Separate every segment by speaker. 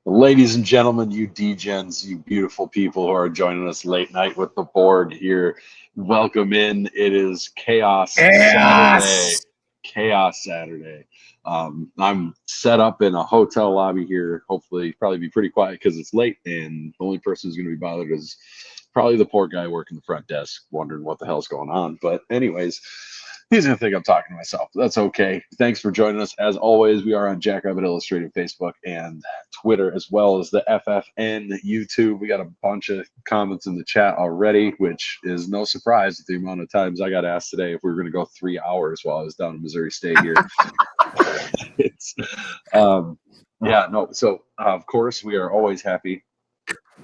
Speaker 1: Ladies and gentlemen, you Degens, you beautiful people who are joining us late night with the Borg here, welcome in. It is Chaos Saturday.
Speaker 2: Yes.
Speaker 1: Chaos Saturday. I'm set up in a hotel lobby here. Hopefully, probably be pretty quiet because it's late, and the only person who's going to be bothered is probably the poor guy working the front desk, wondering what the hell's going on. But, anyways, he's going to think I'm talking to myself. That's okay. Thanks for joining us. As always, we are on Jackrabbit Illustrated Facebook and Twitter, as well as the FFN YouTube. We got a bunch of comments in the chat already, which is no surprise with the amount of times I got asked today if we were going to go 3 hours while I was down in Missouri State here. it's, yeah, no. So, of course, we are always happy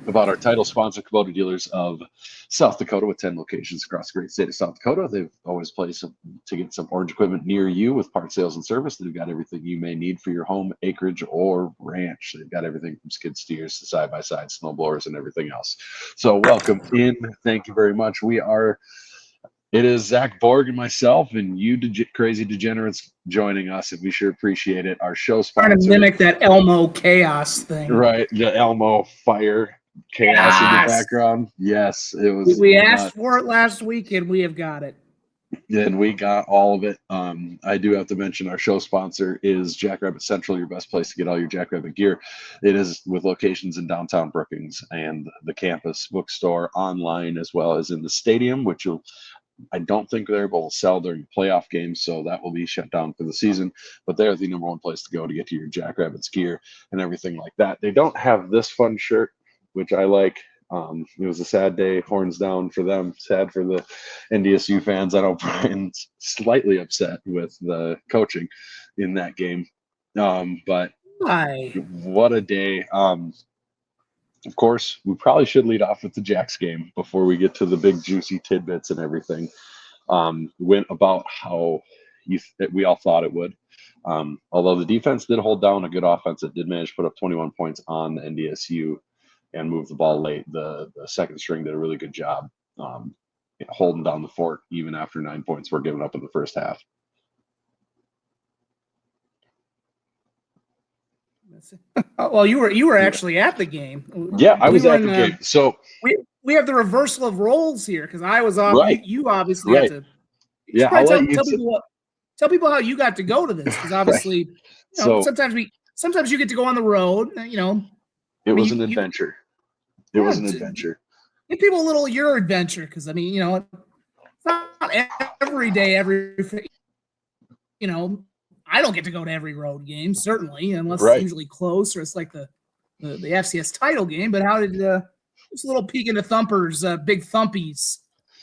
Speaker 1: about our title sponsor, Kubota Dealers of South Dakota, with 10 locations across the great state of South Dakota. They've always placed to get some orange equipment near you with part sales and service. They've got everything you may need for your home, acreage, or ranch. They've got everything from skid steers to side-by-side snow blowers and everything else. So welcome in. Thank you very much. It is Zach Borg and myself and you crazy degenerates joining us, and we sure appreciate it. Our show sponsor.
Speaker 2: Trying to mimic that Elmo chaos thing.
Speaker 1: Right, the Elmo fire chaos in the background. Yes, it was.
Speaker 2: We asked for it last week, and we have got it.
Speaker 1: And we got all of it. I do have to mention our show sponsor is Jackrabbit Central, your best place to get all your Jackrabbit gear. It is with locations in downtown Brookings and the campus bookstore, online, as well as in the stadium, which I don't think they're able to sell during playoff games, so that will be shut down for the season. But they're the number one place to go to get to your Jackrabbits gear and everything like that. They don't have this fun shirt, which I like. It was a sad day, horns down for them. Sad for the NDSU fans. I know Brian's slightly upset with the coaching in that game. But what a day. Of course, we probably should lead off with the Jacks game before we get to the big juicy tidbits and everything. Went about how we all thought it would. Although the defense did hold down a good offense, it did manage to put up 21 points on the NDSU and move the ball late. The second string did a really good job holding down the fort even after 9 points were given up in the first half.
Speaker 2: Well, you were actually at the game.
Speaker 1: Yeah, I was at the game. So
Speaker 2: we have the reversal of roles here because I was off.
Speaker 1: Right.
Speaker 2: You obviously had to.
Speaker 1: Yeah,
Speaker 2: tell people how you got to go to this, because obviously,
Speaker 1: right.
Speaker 2: sometimes you get to go on the road.
Speaker 1: It was an adventure. It was an adventure.
Speaker 2: Give people a little your adventure, because it's not every day. I don't get to go to every road game, certainly, unless it's usually close or it's like the FCS title game. But how did just a little peek into Thumper's big thumpies?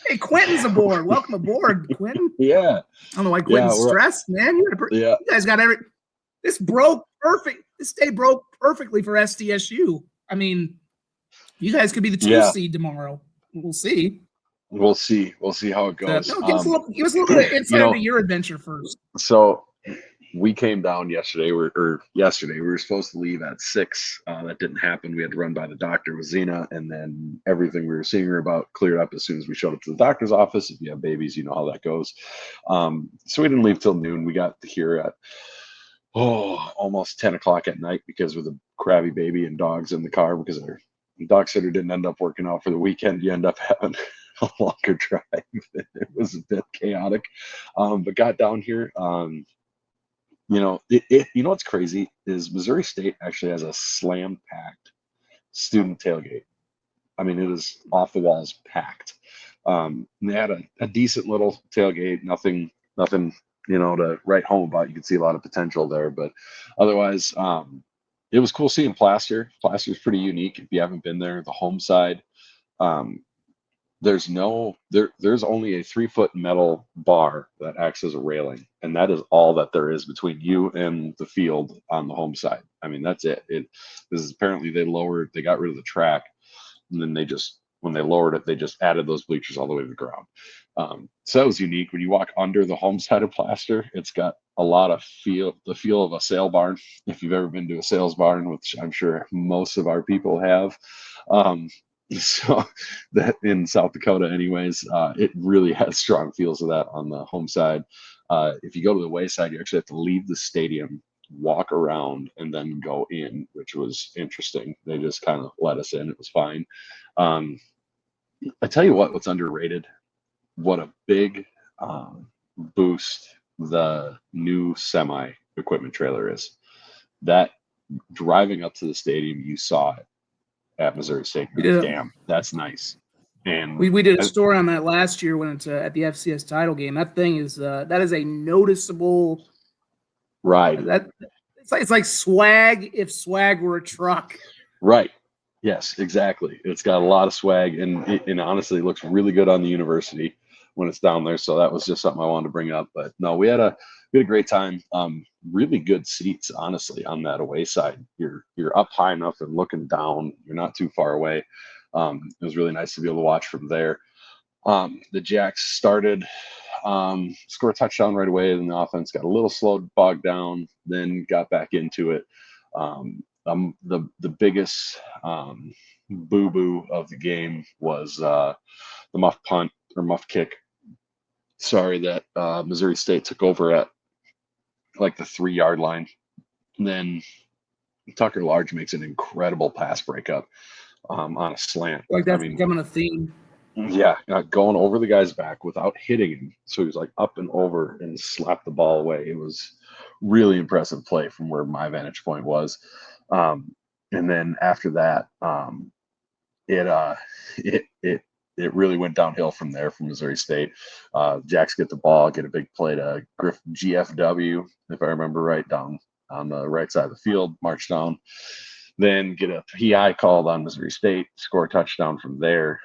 Speaker 2: Hey, Quentin's aboard. Welcome aboard, Quentin.
Speaker 1: Yeah.
Speaker 2: I don't know why Quentin's stressed, man. You guys got this broke perfect. This day broke perfectly for SDSU. I mean, you guys could be the 2 seed tomorrow. We'll see.
Speaker 1: We'll see how it goes.
Speaker 2: Give us a little bit of insight into your adventure first.
Speaker 1: So we came down yesterday. We were supposed to leave at 6. That didn't happen. We had to run by the doctor with Zena, and then everything we were seeing her about cleared up as soon as we showed up to the doctor's office. If you have babies, you know how that goes. So we didn't leave till noon. We got here at almost 10 o'clock at night because with a crabby baby and dogs in the car, because our dog sitter didn't end up working out for the weekend. You end up having a longer drive. It was a bit chaotic, but got down here. What's crazy is Missouri State actually has a slam-packed student tailgate. I mean, it is off the walls packed. They had a decent little tailgate, nothing, to write home about. You can see a lot of potential there, but otherwise, it was cool seeing Plaster. Plaster is pretty unique. If you haven't been there, the home side, there's only a 3-foot metal bar that acts as a railing, and that is all that there is between you and the field on the home side. I mean, that's it. This is apparently they got rid of the track, and then when they lowered it, they just added those bleachers all the way to the ground. So that was unique. When you walk under the home side of Plaster, it's got a lot of the feel of a sale barn. If you've ever been to a sales barn, which I'm sure most of our people have, so that in South Dakota anyways, it really has strong feels of that on the home side. If you go to the way side, you actually have to leave the stadium walk around and then go in, which was interesting. They just kind of let us in. It was fine. I tell you what's underrated. What a big boost the new semi equipment trailer is. That driving up to the stadium, you saw it at Missouri State.
Speaker 2: Yeah.
Speaker 1: Damn, that's nice. And
Speaker 2: we did a story on that last year when it's at the FCS title game. That thing is that is a noticeable
Speaker 1: ride.
Speaker 2: It's like swag if swag were a truck.
Speaker 1: Right. Yes, exactly. It's got a lot of swag, and honestly, it looks really good on the university when it's down there. So that was just something I wanted to bring up. But no, we had a great time. Really good seats, honestly, on that away side. You're up high enough and looking down. You're not too far away. It was really nice to be able to watch from there. The Jacks started, score a touchdown right away, and the offense got a little slow, bogged down, then got back into it. The biggest boo-boo of the game was the muff punt or muff kick. Sorry, that Missouri State took over at like the 3-yard line. And then Tucker Large makes an incredible pass breakup on a slant.
Speaker 2: Like that's becoming a theme.
Speaker 1: Yeah, going over the guy's back without hitting him. So he was like up and over and slapped the ball away. It was really impressive play from where my vantage point was. And then after that, it really went downhill from there from Missouri State. Jacks get the ball, get a big play to GFW, if I remember right, down on the right side of the field, march down, then get a PI called on Missouri State, score a touchdown from there.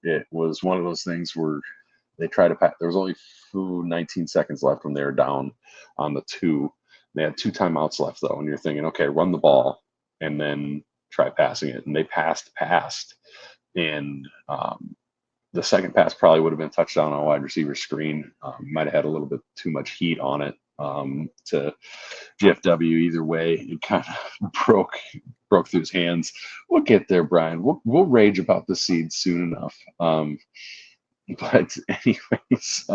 Speaker 1: It was one of those things where they tried to pass. There was only 19 seconds left when they were down on the 2. They had 2 timeouts left, though, and you're thinking, okay, run the ball and then try passing it. And they passed, and the second pass probably would have been touchdown on a wide receiver screen. Might have had a little bit too much heat on it to GFW. Either way, it kind of broke through his hands. We'll get there, Brian. We'll rage about the seed soon enough. But anyways,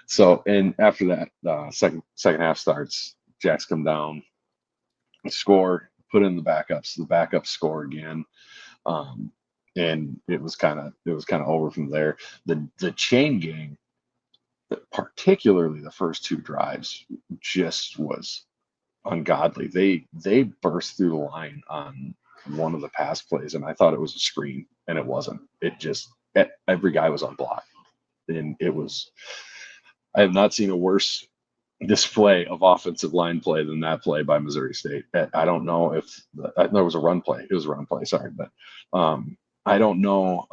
Speaker 1: so and after that, second half starts. Jacks come down, score, put in the backups. The backups score again. And it was kind of over from there. The chain gang, particularly the first 2 drives, just was ungodly. They burst through the line on one of the pass plays, and I thought it was a screen, and it wasn't. It just every guy was unblocked, and it was. I have not seen a worse display of offensive line play than that play by Missouri State. I don't know if there was a run play. It was a run play. Sorry, but I don't know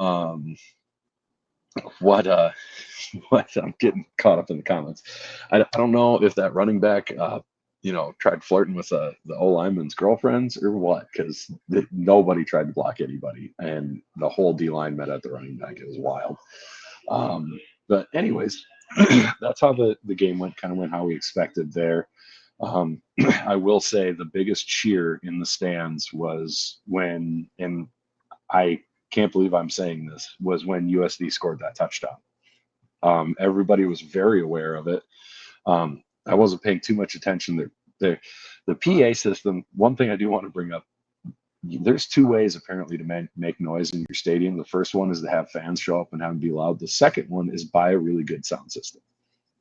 Speaker 1: what I'm getting caught up in the comments. I don't know if that running back tried flirting with the O-lineman's girlfriends or what, because nobody tried to block anybody, and the whole D-line met at the running back. It was wild. But anyways, that's how the game went how we expected there. I will say the biggest cheer in the stands was when, and I can't believe I'm saying this, was when USD scored that touchdown. Everybody was very aware of it. I wasn't paying too much attention. The PA system, one thing I do want to bring up, there's 2 ways apparently to make noise in your stadium. The first one is to have fans show up and have them be loud. The second one is buy a really good sound system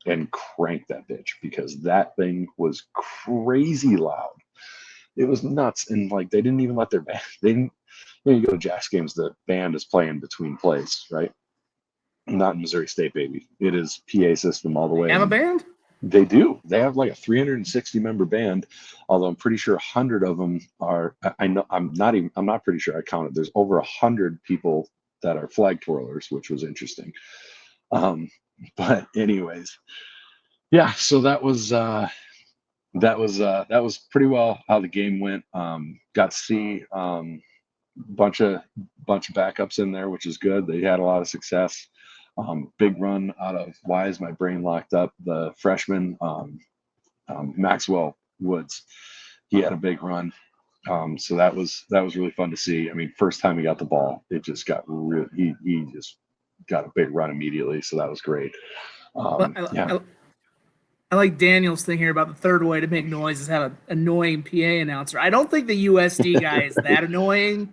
Speaker 1: and crank that bitch, because that thing was crazy loud. It was nuts. And like, they didn't even let their band, you go to Jacks games, the band is playing between plays, right? Not in Missouri State, baby. It is PA system all the way.
Speaker 2: They have a band?
Speaker 1: They do. They have like a 360 member band, although I'm pretty sure 100 of them are. I'm not pretty sure I counted. There's over 100 people that are flag twirlers, which was interesting. But anyways, yeah. So that was pretty well how the game went. Got to see bunch of backups in there, which is good. They had a lot of success. Big run out of, why is my brain locked up? The freshman, Maxwell Woods, he had a big run. So that was really fun to see. I mean, first time he got the ball, it just got he just got a big run immediately. So that was great. Yeah.
Speaker 2: I like Daniel's thing here about the third way to make noise is have an annoying PA announcer. I don't think the USD guy is that annoying.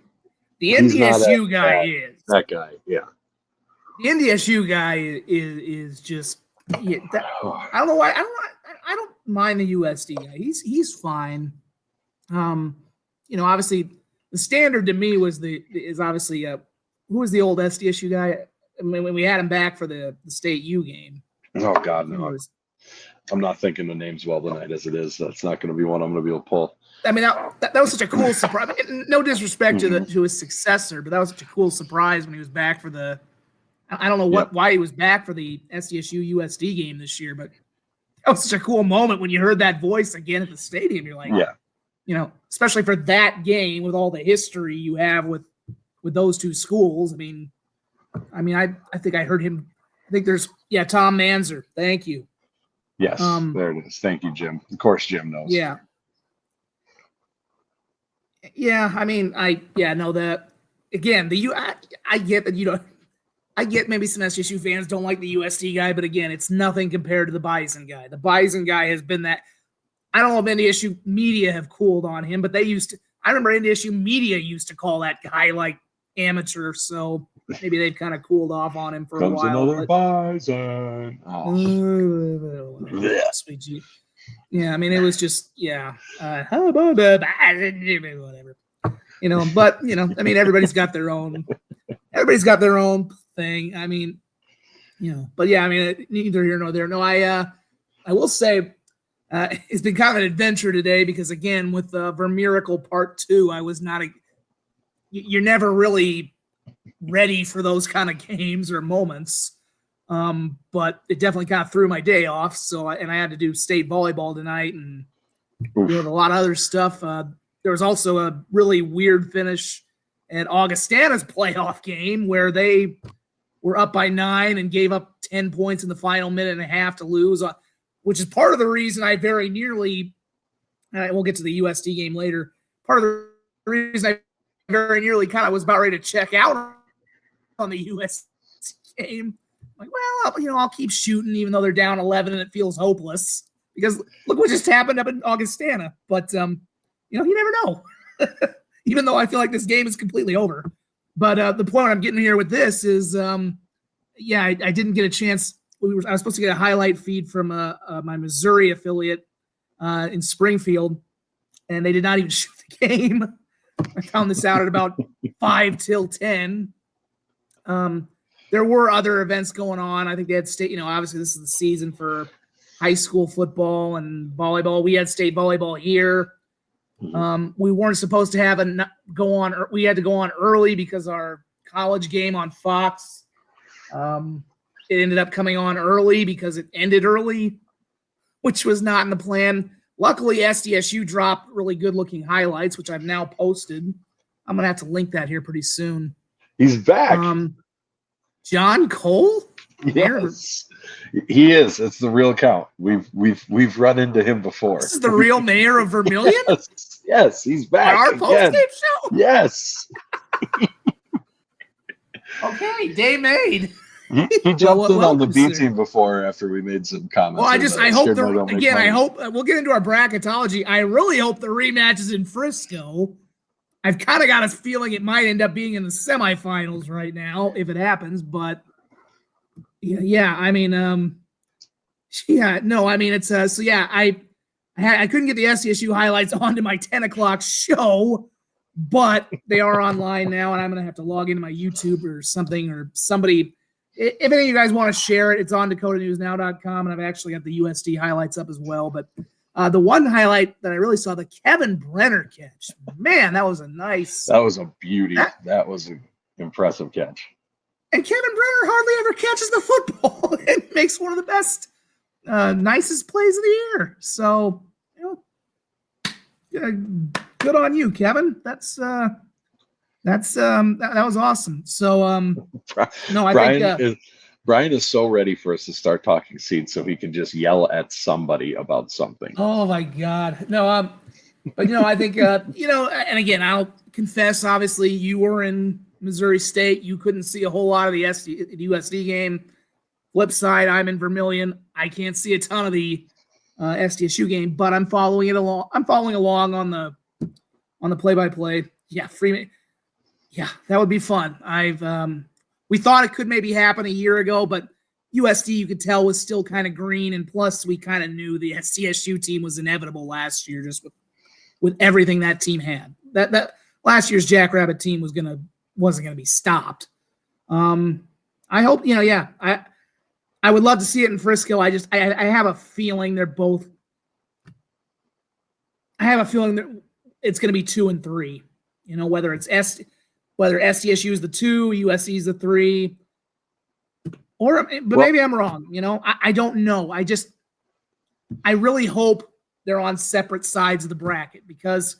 Speaker 2: The NDSU guy is.
Speaker 1: That guy, yeah.
Speaker 2: The NDSU guy is just. Yeah, I don't know why. I don't mind the USD guy. He's fine. Obviously the standard to me is obviously who was the old SDSU guy? I mean, when we had him back for the state U game.
Speaker 1: Oh God, no. I'm not thinking the names well tonight as it is. That's not going to be one I'm going to be able to pull.
Speaker 2: I mean, that was such a cool surprise. No disrespect to his successor, but that was such a cool surprise when he was back for the. I don't know why he was back for the SDSU USD game this year, but that was such a cool moment when you heard that voice again at the stadium. You're like, especially for that game with all the history you have with those two schools. I mean, I think I heard him. I think there's Tom Manzer. Thank you.
Speaker 1: Yes, there it is. Thank you, Jim. Of course, Jim knows.
Speaker 2: Yeah. Yeah, I mean, that again. I get that I get maybe some SDSU fans don't like the USD guy, but again, it's nothing compared to the Bison guy. The Bison guy has been that. I don't know if NDSU media have cooled on him, but they used to. I remember NDSU media used to call that guy like amateur, so maybe they've kind of cooled off on him for a while.
Speaker 1: Another Bison.
Speaker 2: Sweet G. Yeah, I mean, it was just how about the Bison? Whatever. But I mean, everybody's got their own thing. I mean, but yeah, I mean, neither here nor there. No, I will say it's been kind of an adventure today because again, with Vermiracle Part 2, I was not you're never really ready for those kind of games or moments. But it definitely kind of threw my day off. So I had to do state volleyball tonight and a lot of other stuff. There was also a really weird finish at Augustana's playoff game where they were up by 9 and gave up 10 points in the final minute and a half to lose, which is part of the reason I very nearly, and we'll get to the USD game later, part of the reason I very nearly kind of was about ready to check out on the USD game. Like, well, I'll keep shooting even though they're down 11 and it feels hopeless because look what just happened up in Augustana. But, you never know. Even though I feel like this game is completely over. But the point I'm getting here with this is, I didn't get a chance. I was supposed to get a highlight feed from my Missouri affiliate in Springfield, and they did not even shoot the game. I found this out at about 5 till 10. There were other events going on. I think they had state, obviously this is the season for high school football and volleyball. We had state volleyball here. We weren't supposed to have go on. We had to go on early because our college game on Fox, it ended up coming on early because it ended early, which was not in the plan. Luckily, SDSU dropped really good-looking highlights, which I've now posted. I'm gonna have to link that here pretty soon.
Speaker 1: He's back.
Speaker 2: John Cole?
Speaker 1: Yes, he is. It's the real account. We've run into him before.
Speaker 2: This is the real mayor of Vermilion?
Speaker 1: Yes, he's back.
Speaker 2: Our post-game show?
Speaker 1: Yes.
Speaker 2: Okay, day made.
Speaker 1: He jumped in on the B team before after we made some comments.
Speaker 2: Well, I hope we'll get into our bracketology. I really hope the rematch is in Frisco. I've kind of got a feeling it might end up being in the semifinals right now if it happens, but I mean, it's I couldn't get the SDSU highlights onto my 10 o'clock show, but they are online now, and I'm going to have to log into my YouTube or something or somebody. If any of you guys want to share it, it's on DakotaNewsNow.com, and I've actually got the USD highlights up as well. But the one highlight that I really saw, the Kevin Brenner catch. Man, that was a nice.
Speaker 1: That was a beauty. That was an impressive catch.
Speaker 2: And Kevin Brenner hardly ever catches the football and makes one of the best, nicest plays of the year. So, good on you, Kevin. That was awesome. So,
Speaker 1: Brian is so ready for us to start talking seeds so he can just yell at somebody about something.
Speaker 2: Oh my God. No, but I think, and again, I'll confess, obviously you were in Missouri State. You couldn't see a whole lot of the USD game. Flip side, I'm in Vermilion. I can't see a ton of the SDSU game, but I'm following it along. I'm following along on the play-by-play. Yeah, Freeman. Yeah, that would be fun. We thought it could maybe happen a year ago, but USD, you could tell, was still kind of green, and plus we kind of knew the CSU team was inevitable last year, just with everything that team had. That last year's Jackrabbit team wasn't gonna be stopped. I hope, I would love to see it in Frisco. I have a feeling they're both. I have a feeling that it's going to be 2 and 3. Whether SDSU is the 2, USC is the 3, maybe I'm wrong. I don't know. I really hope they're on separate sides of the bracket, because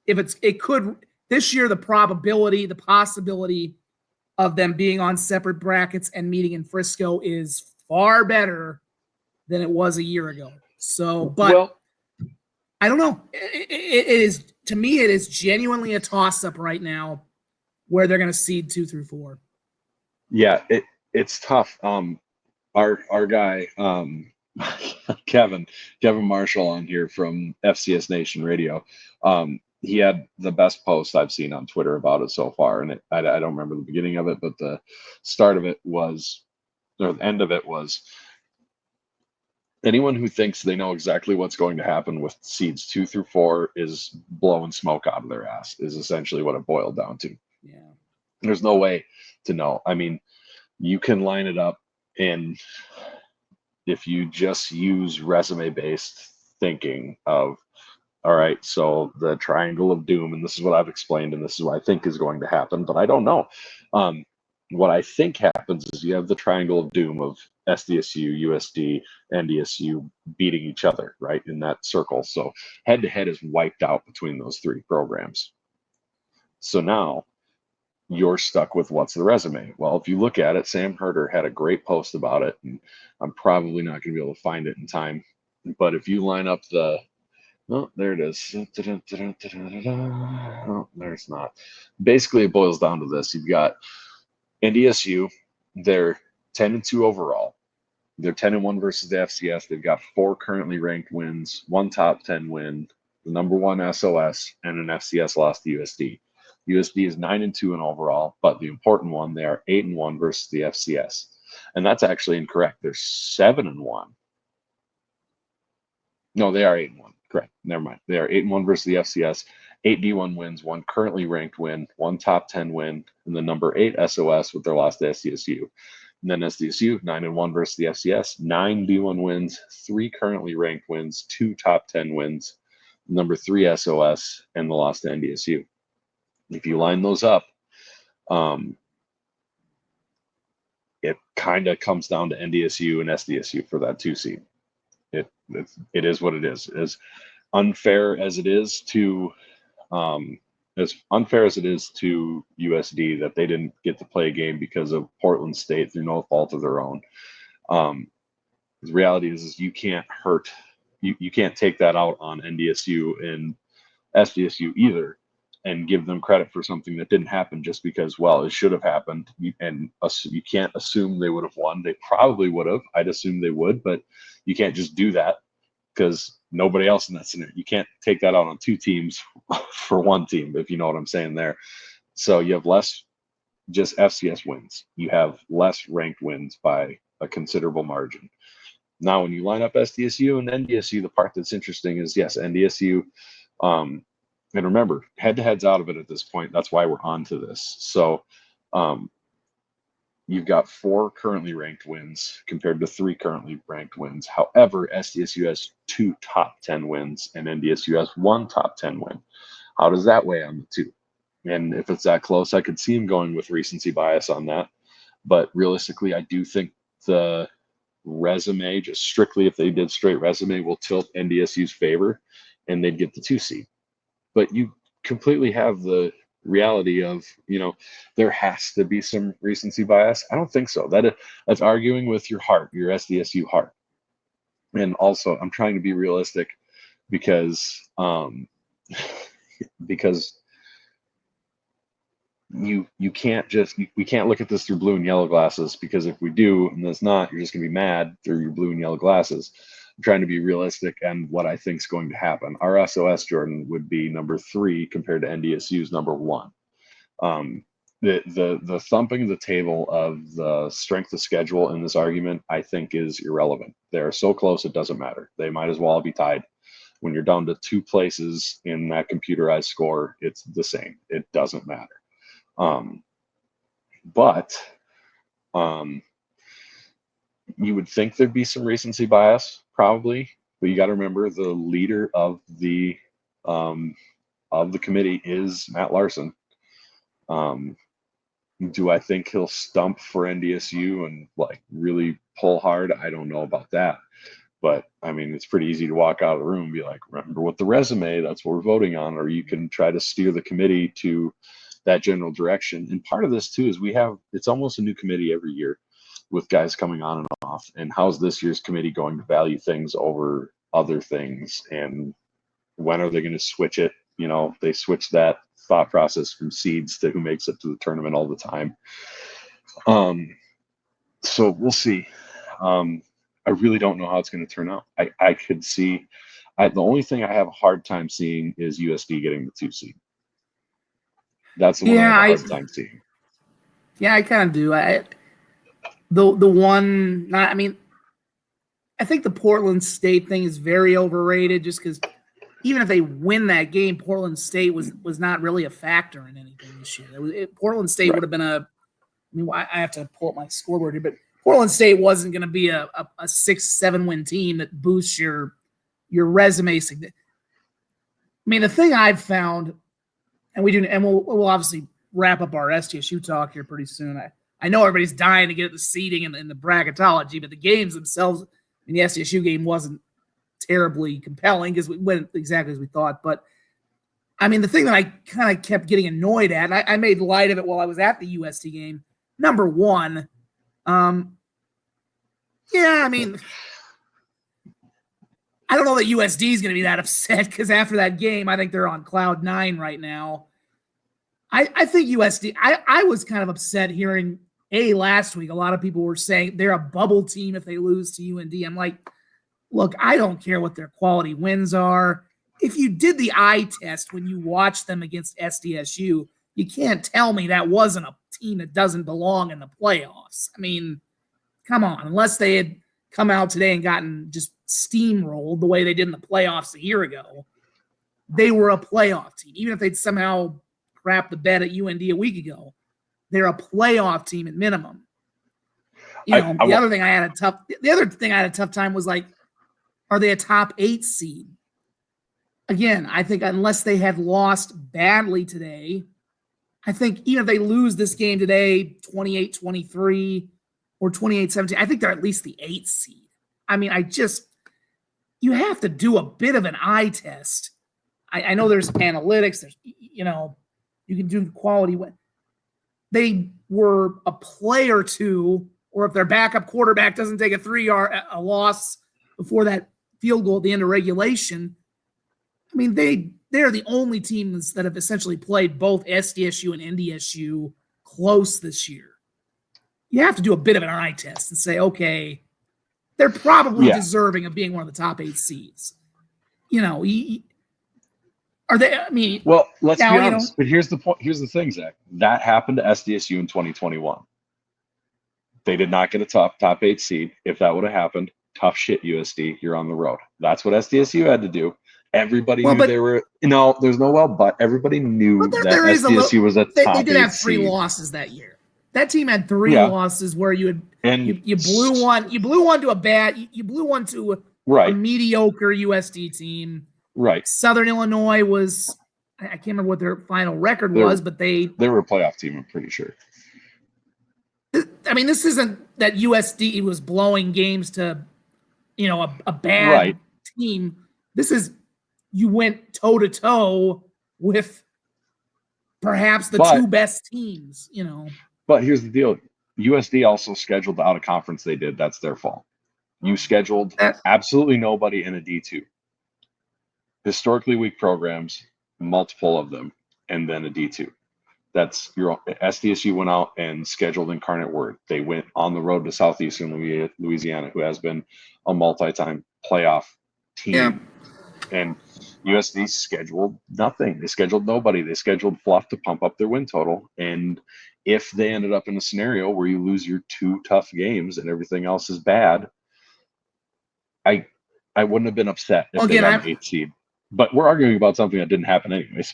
Speaker 2: this year, the possibility of them being on separate brackets and meeting in Frisco is far better than it was a year ago. So, but I don't know. It is, to me, it is genuinely a toss-up right now where they're going to seed 2 through 4.
Speaker 1: Yeah, it's tough. Our guy, Kevin Marshall on here from FCS Nation Radio, he had the best post I've seen on Twitter about it so far, and I don't remember the beginning of it, but the start of it was, or the end of it was, anyone who thinks they know exactly what's going to happen with seeds 2 through 4 is blowing smoke out of their ass, is essentially what it boiled down to.
Speaker 2: Yeah.
Speaker 1: There's no way to know. I mean, you can line it up, and if you just use resume-based thinking of, all right, so the triangle of doom, and this is what I've explained, and this is what I think is going to happen, but I don't know. What I think happens is you have the triangle of doom of SDSU, USD, NDSU beating each other, right, in that circle. So head-to-head is wiped out between those 3 programs. So now you're stuck with what's the resume. Well, if you look at it, Sam Herder had a great post about it, and I'm probably not going to be able to find it in time. But if you line up oh, there it is. Oh, there's not. Basically, it boils down to this. You've got NDSU, they're 10-2 overall. They're 10-1 versus the FCS. They've got 4 currently ranked wins, 1 top 10 win, the number 1 SOS, and an FCS loss to USD. USD is 9-2 in overall, but the important one, they are 8-1 versus the FCS. And that's actually incorrect. They're 7-1. No, they are 8-1. Correct. Never mind. They are 8-1 versus the FCS. 8 D1 wins, 1 currently ranked win, 1 top 10 win, and the number 8 SOS with their loss to SDSU. And then SDSU 9-1 versus the FCS, 9 D1 wins, 3 currently ranked wins, 2 top 10 wins, number 3 SOS, and the loss to NDSU. If you line those up, it kind of comes down to NDSU and SDSU for that 2 seed. It is what it is. As unfair as it is to USD that they didn't get to play a game because of Portland State through no fault of their own. The reality is you can't you can't take that out on NDSU and SDSU either and give them credit for something that didn't happen just because, well, it should have happened. And you can't assume they would have won. They probably would have. I'd assume they would, but you can't just do that because nobody else in that scenario. You can't take that out on 2 teams for 1 team, if you know what I'm saying there. So you have less just FCS wins. You have less ranked wins by a considerable margin. Now, when you line up SDSU and NDSU, the part that's interesting is, yes, NDSU, and remember, head-to-head's out of it at this point. That's why we're on to this. So you've got 4 currently ranked wins compared to 3 currently ranked wins. However, SDSU has 2 top 10 wins and NDSU has 1 top 10 win. How does that weigh on the 2? And if it's that close, I could see him going with recency bias on that. But realistically, I do think the resume, just strictly if they did straight resume, will tilt NDSU's favor and they'd get the 2 seed. But you completely have the reality of, there has to be some recency bias. I don't think so. That's arguing with your heart, your SDSU heart. And also, I'm trying to be realistic because you can't we can't look at this through blue and yellow glasses, because if we do and it's not, you're just gonna be mad through your blue and yellow glasses. trying to be realistic and what I think is going to happen. Our SOS, Jordan, would be number 3 compared to NDSU's number 1. The thumping the table of the strength of schedule in this argument, I think, is irrelevant. They're so close, it doesn't matter. They might as well be tied. When you're down to 2 places in that computerized score, it's the same. It doesn't matter. But you would think there'd be some recency bias, probably. But you got to remember, the leader of the committee is Matt Larson. Do I think he'll stump for NDSU and like really pull hard? I don't know about that. But I mean, it's pretty easy to walk out of the room and be like, remember what the resume, that's what we're voting on. Or you can try to steer the committee to that general direction. And part of this too is it's almost a new committee every year with guys coming on and off. And how's this year's committee going to value things over other things? And when are they going to switch it? You know, they switch that thought process from seeds to who makes it to the tournament all the time. So we'll see. I really don't know how it's going to turn out. I could see, the only thing I have a hard time seeing is USD getting the 2 seed. That's the one I have a hard time seeing.
Speaker 2: Yeah, I kind of do. The one, I mean, I think the Portland State thing is very overrated just because even if they win that game, Portland State was not really a factor in anything this year. Portland State would have been I have to pull up my scoreboard here, but Portland State wasn't going to be a 6-7 win team that boosts your resume. I mean, the thing I've found, and we'll obviously wrap up our STSU talk here pretty soon. I know everybody's dying to get at the seeding and the bracketology, but the games themselves, the STSU game wasn't terribly compelling because we went exactly as we thought. But I mean, the thing that I kind of kept getting annoyed at, and I made light of it while I was at the USD game. Number one, I mean, I don't know that USD is going to be that upset because after that game, I think they're on cloud 9 right now. I think USD, I was kind of upset hearing last week. A lot of people were saying they're a bubble team if they lose to UND. I'm like, look, I don't care what their quality wins are. If you did the eye test when you watched them against SDSU, you can't tell me that wasn't a team that doesn't belong in the playoffs. I mean, come on, unless they had come out today and gotten just steamrolled the way they did in the playoffs a year ago, they were a playoff team. Even if they'd somehow crapped the bed at UND a week ago, they're a playoff team at minimum. The other thing I had a tough time was like, are they a top 8 seed? Again, I think unless they had lost badly today, I think even if they lose this game today, 28-23 or 28-17, I think they're at least the 8th seed. I mean, you have to do a bit of an eye test. I know there's analytics, there's, you can do quality. They were a play or two, or if their backup quarterback doesn't take a 3-yard loss before that field goal at the end of regulation. I mean, they're the only teams that have essentially played both SDSU and NDSU close this year. You have to do a bit of an eye test and say, okay, they're probably deserving of being one of the top 8 seeds. Are they? I mean,
Speaker 1: well, let's be honest. But here's the point. Here's the thing, Zach. That happened to SDSU in 2021. They did not get a top 8 seed. If that would have happened, tough shit, USD. You're on the road. That's what SDSU had to do. Everybody knew they were. There's no but everybody knew that SDSU was a top 8 seed. They did have 3
Speaker 2: losses that year. That team had 3 losses where you blew one. You blew one to a bad. You blew one to a mediocre USD team.
Speaker 1: Right.
Speaker 2: Southern Illinois was. I can't remember what their final record was, but they
Speaker 1: were a playoff team. I'm pretty sure.
Speaker 2: I mean, this isn't that USD was blowing games to, a bad team. This is you went toe to toe with perhaps the 2 best teams.
Speaker 1: But here's the deal: USD also scheduled the out of conference they did. That's their fault. You scheduled absolutely nobody in a D2. Historically weak programs, multiple of them, and then a D2. That's your SDSU went out and scheduled Incarnate Word. They went on the road to Southeastern Louisiana, who has been a multi-time playoff team.
Speaker 2: Yeah.
Speaker 1: And USD scheduled nothing. They scheduled nobody. They scheduled fluff to pump up their win total. And if they ended up in a scenario where you lose your 2 tough games and everything else is bad, I wouldn't have been upset if they got an 8th seed. But we're arguing about something that didn't happen anyways.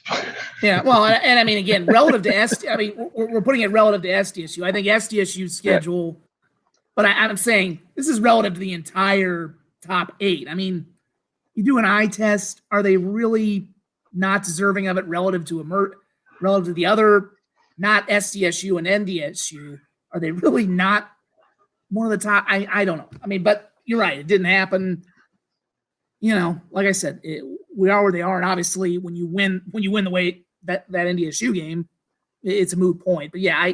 Speaker 2: Yeah, well, and I mean, again, relative to I mean, we're putting it relative to SDSU. I think SDSU's schedule, but I'm saying this is relative to the entire top 8. I mean, you do an eye test. Are they really not deserving of it relative to the other, not SDSU and NDSU? Are they really not one of the top? I don't know. I mean, but you're right. It didn't happen. You know, like I said, we are where they are, and obviously, when you win the way that NDSU game, it's a moot point. But yeah,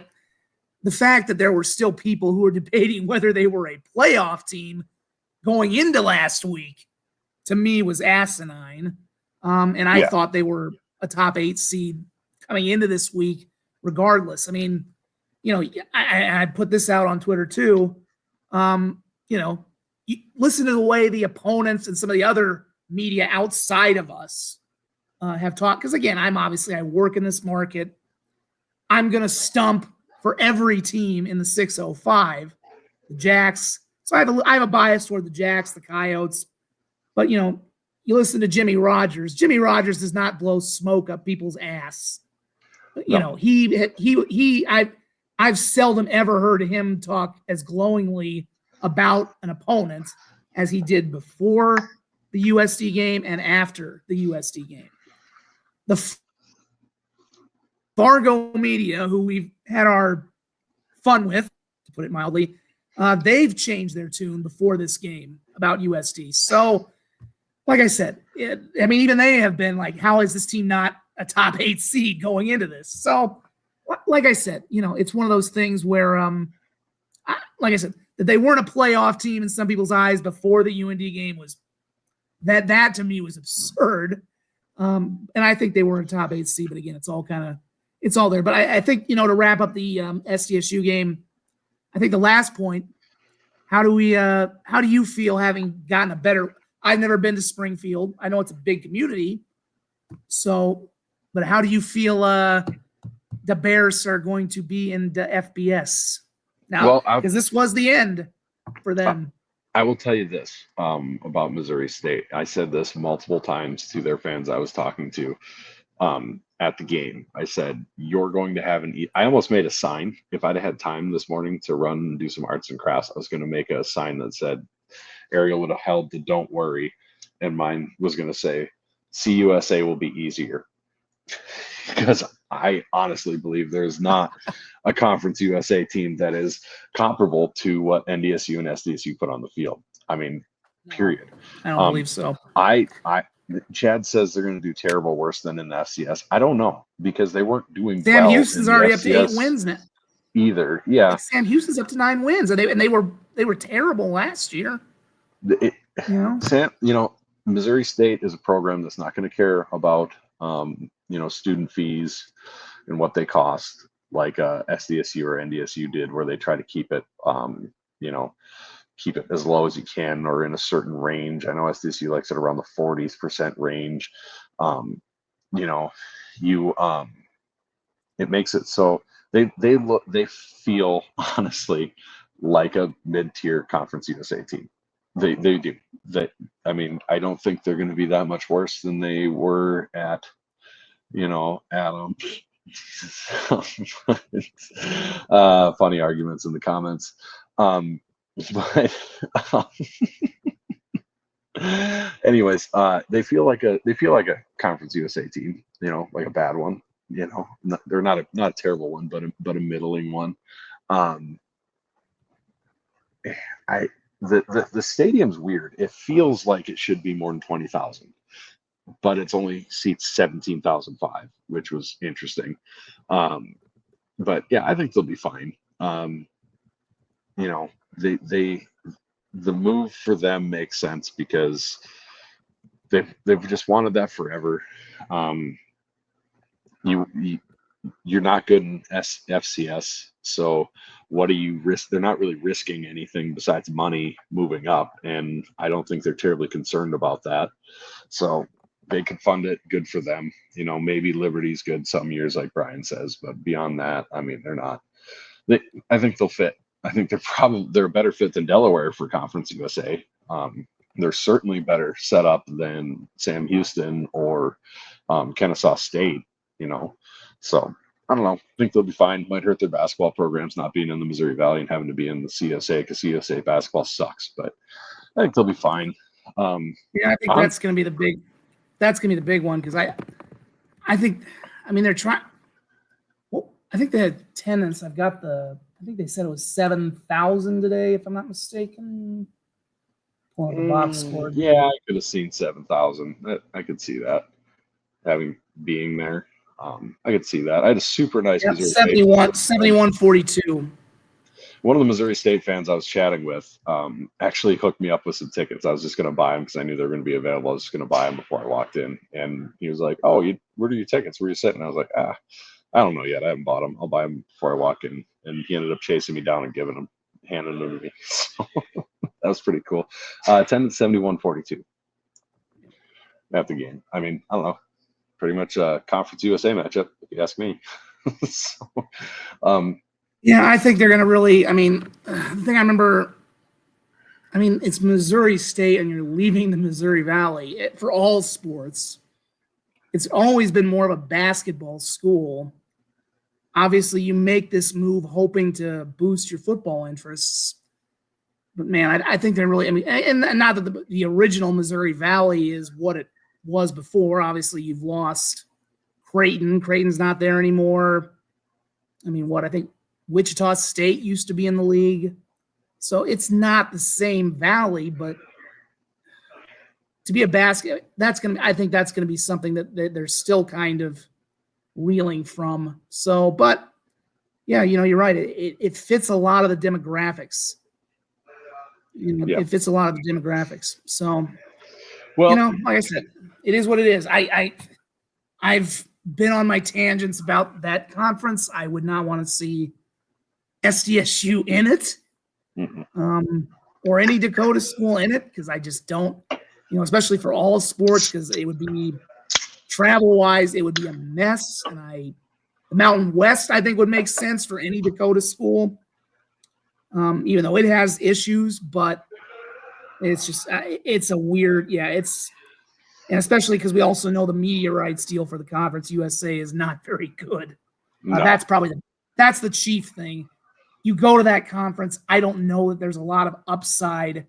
Speaker 2: the fact that there were still people who were debating whether they were a playoff team going into last week, to me, was asinine. And I thought they were a top 8 seed coming into this week, regardless. I mean, you know, I put this out on Twitter too. You know, you listen to the way the opponents and some of the other media outside of us have talked. Because again, I work in this market. I'm going to stump for every team in the 605, the Jacks. So I have a bias toward the Jacks, the Coyotes. But, you know, you listen to Jimmy Rogers. Jimmy Rogers does not blow smoke up people's ass. You know, I've seldom ever heard him talk as glowingly about an opponent as he did before the USD game and after the USD game. The Fargo media, who we've had our fun with, to put it mildly, they've changed their tune before this game about USD. So, like I said, I mean, even they have been like, how is this team not a top 8 seed going into this? So, like I said, you know, it's one of those things where, like I said, that they weren't a playoff team in some people's eyes before the UND game was that to me was absurd. And I think they were a top 8 seed, but again, it's all there. But I think, you know, to wrap up the SDSU game, I think the last point, how do you feel having gotten a better, I've never been to Springfield. I know it's a big community. So, but how do you feel the Bears are going to be in the FBS now? Because this was the end for them.
Speaker 1: I will tell you this about Missouri State. I said this multiple times to their fans I was talking to at the game. I said, you're going to have I almost made a sign. If I'd had time this morning to run and do some arts and crafts, I was going to make a sign that said, Ariel would have held the "Don't worry," and mine was going to say, "CUSA will be easier," because I honestly believe there's not a Conference USA team that is comparable to what NDSU and SDSU put on the field. I mean, period.
Speaker 2: I don't believe so.
Speaker 1: Chad says they're going to do terrible, worse than in the FCS. I don't know, because they weren't doing
Speaker 2: Sam
Speaker 1: well.
Speaker 2: Houston's already up to 8 wins now.
Speaker 1: Either, yeah.
Speaker 2: Like Sam Houston's up to 9 wins, and they were terrible last year.
Speaker 1: Sam, you know, Missouri State is a program that's not going to care about you know, student fees and what they cost, like SDSU or NDSU did, where they try to keep it you know, keep it as low as you can or in a certain range. I know SDSU likes it around the 40% range. You know, it makes it so they feel honestly like a mid-tier Conference USA team. They do. I mean, I don't think they're going to be that much worse than they were at, you know, Adam. Funny arguments in the comments. But anyways, they feel like a Conference USA team, you know, like a bad one. You know, they're not a terrible one, but a middling one. The stadium's weird. It feels like it should be more than 20,000, but it's only seats 17,005, which was interesting. But yeah, I think they'll be fine. You know, the move for them makes sense because they've just wanted that forever. You you're not good in FCS, so what do you risk? They're not really risking anything besides money moving up, and I don't think they're terribly concerned about that. So they could fund it. Good for them. Maybe Liberty's good some years, like Brian says, but beyond that, I mean, they're not. I think they'll fit. I think they're a better fit than Delaware for Conference USA. They're certainly better set up than Sam Houston or Kennesaw State. So I don't know. I think they'll be fine. Might hurt their basketball programs not being in the Missouri Valley and having to be in the CSA because CSA basketball sucks. But I think they'll be fine.
Speaker 2: I think that's going to be the big. That's going to be the big one because I think they're trying. Well, I think they had attendance. I think they said it was 7,000 today, if I'm not mistaken. Well, the box score.
Speaker 1: Yeah, I could have seen 7,000. I could see that being there. I could see that. I had a super nice Missouri
Speaker 2: 71-42.
Speaker 1: One of the Missouri State fans I was chatting with actually hooked me up with some tickets. I was just going to buy them because I knew they were going to be available. I was just going to buy them before I walked in. And he was like, "Oh, where are your tickets? Where are you sitting?" I was like, I don't know yet. I haven't bought them. I'll buy them before I walk in. And he ended up chasing me down and handing them to me. So that was pretty cool. Attendance 71-42 at the game. I mean, I don't know. Pretty much a Conference USA matchup, if you ask me. So,
Speaker 2: I think they're going to really. I mean, the thing I remember. I mean, it's Missouri State, and you're leaving the Missouri Valley for all sports. It's always been more of a basketball school. Obviously, you make this move hoping to boost your football interests. But man, I think they're really. I mean, and not that the original Missouri Valley is what it was before. Obviously, you've lost Creighton. Creighton's not there anymore. I mean, I think Wichita State used to be in the league. So it's not the same valley, but to be a basket, I think that's going to be something that they're still kind of reeling from. So, but yeah, you're right. It fits a lot of the demographics. It fits a lot of the demographics. So, well, like I said, it is what it is. I've been on my tangents about that conference. I would not want to see SDSU in it, or any Dakota school in it, because I just don't, especially for all sports, because it would be travel-wise, it would be a mess. And the Mountain West, I think, would make sense for any Dakota school, even though it has issues, but it's just, it's a weird, and especially because we also know the media rights deal for the Conference USA is not very good. No. That's the chief thing. You go to that conference, I don't know that there's a lot of upside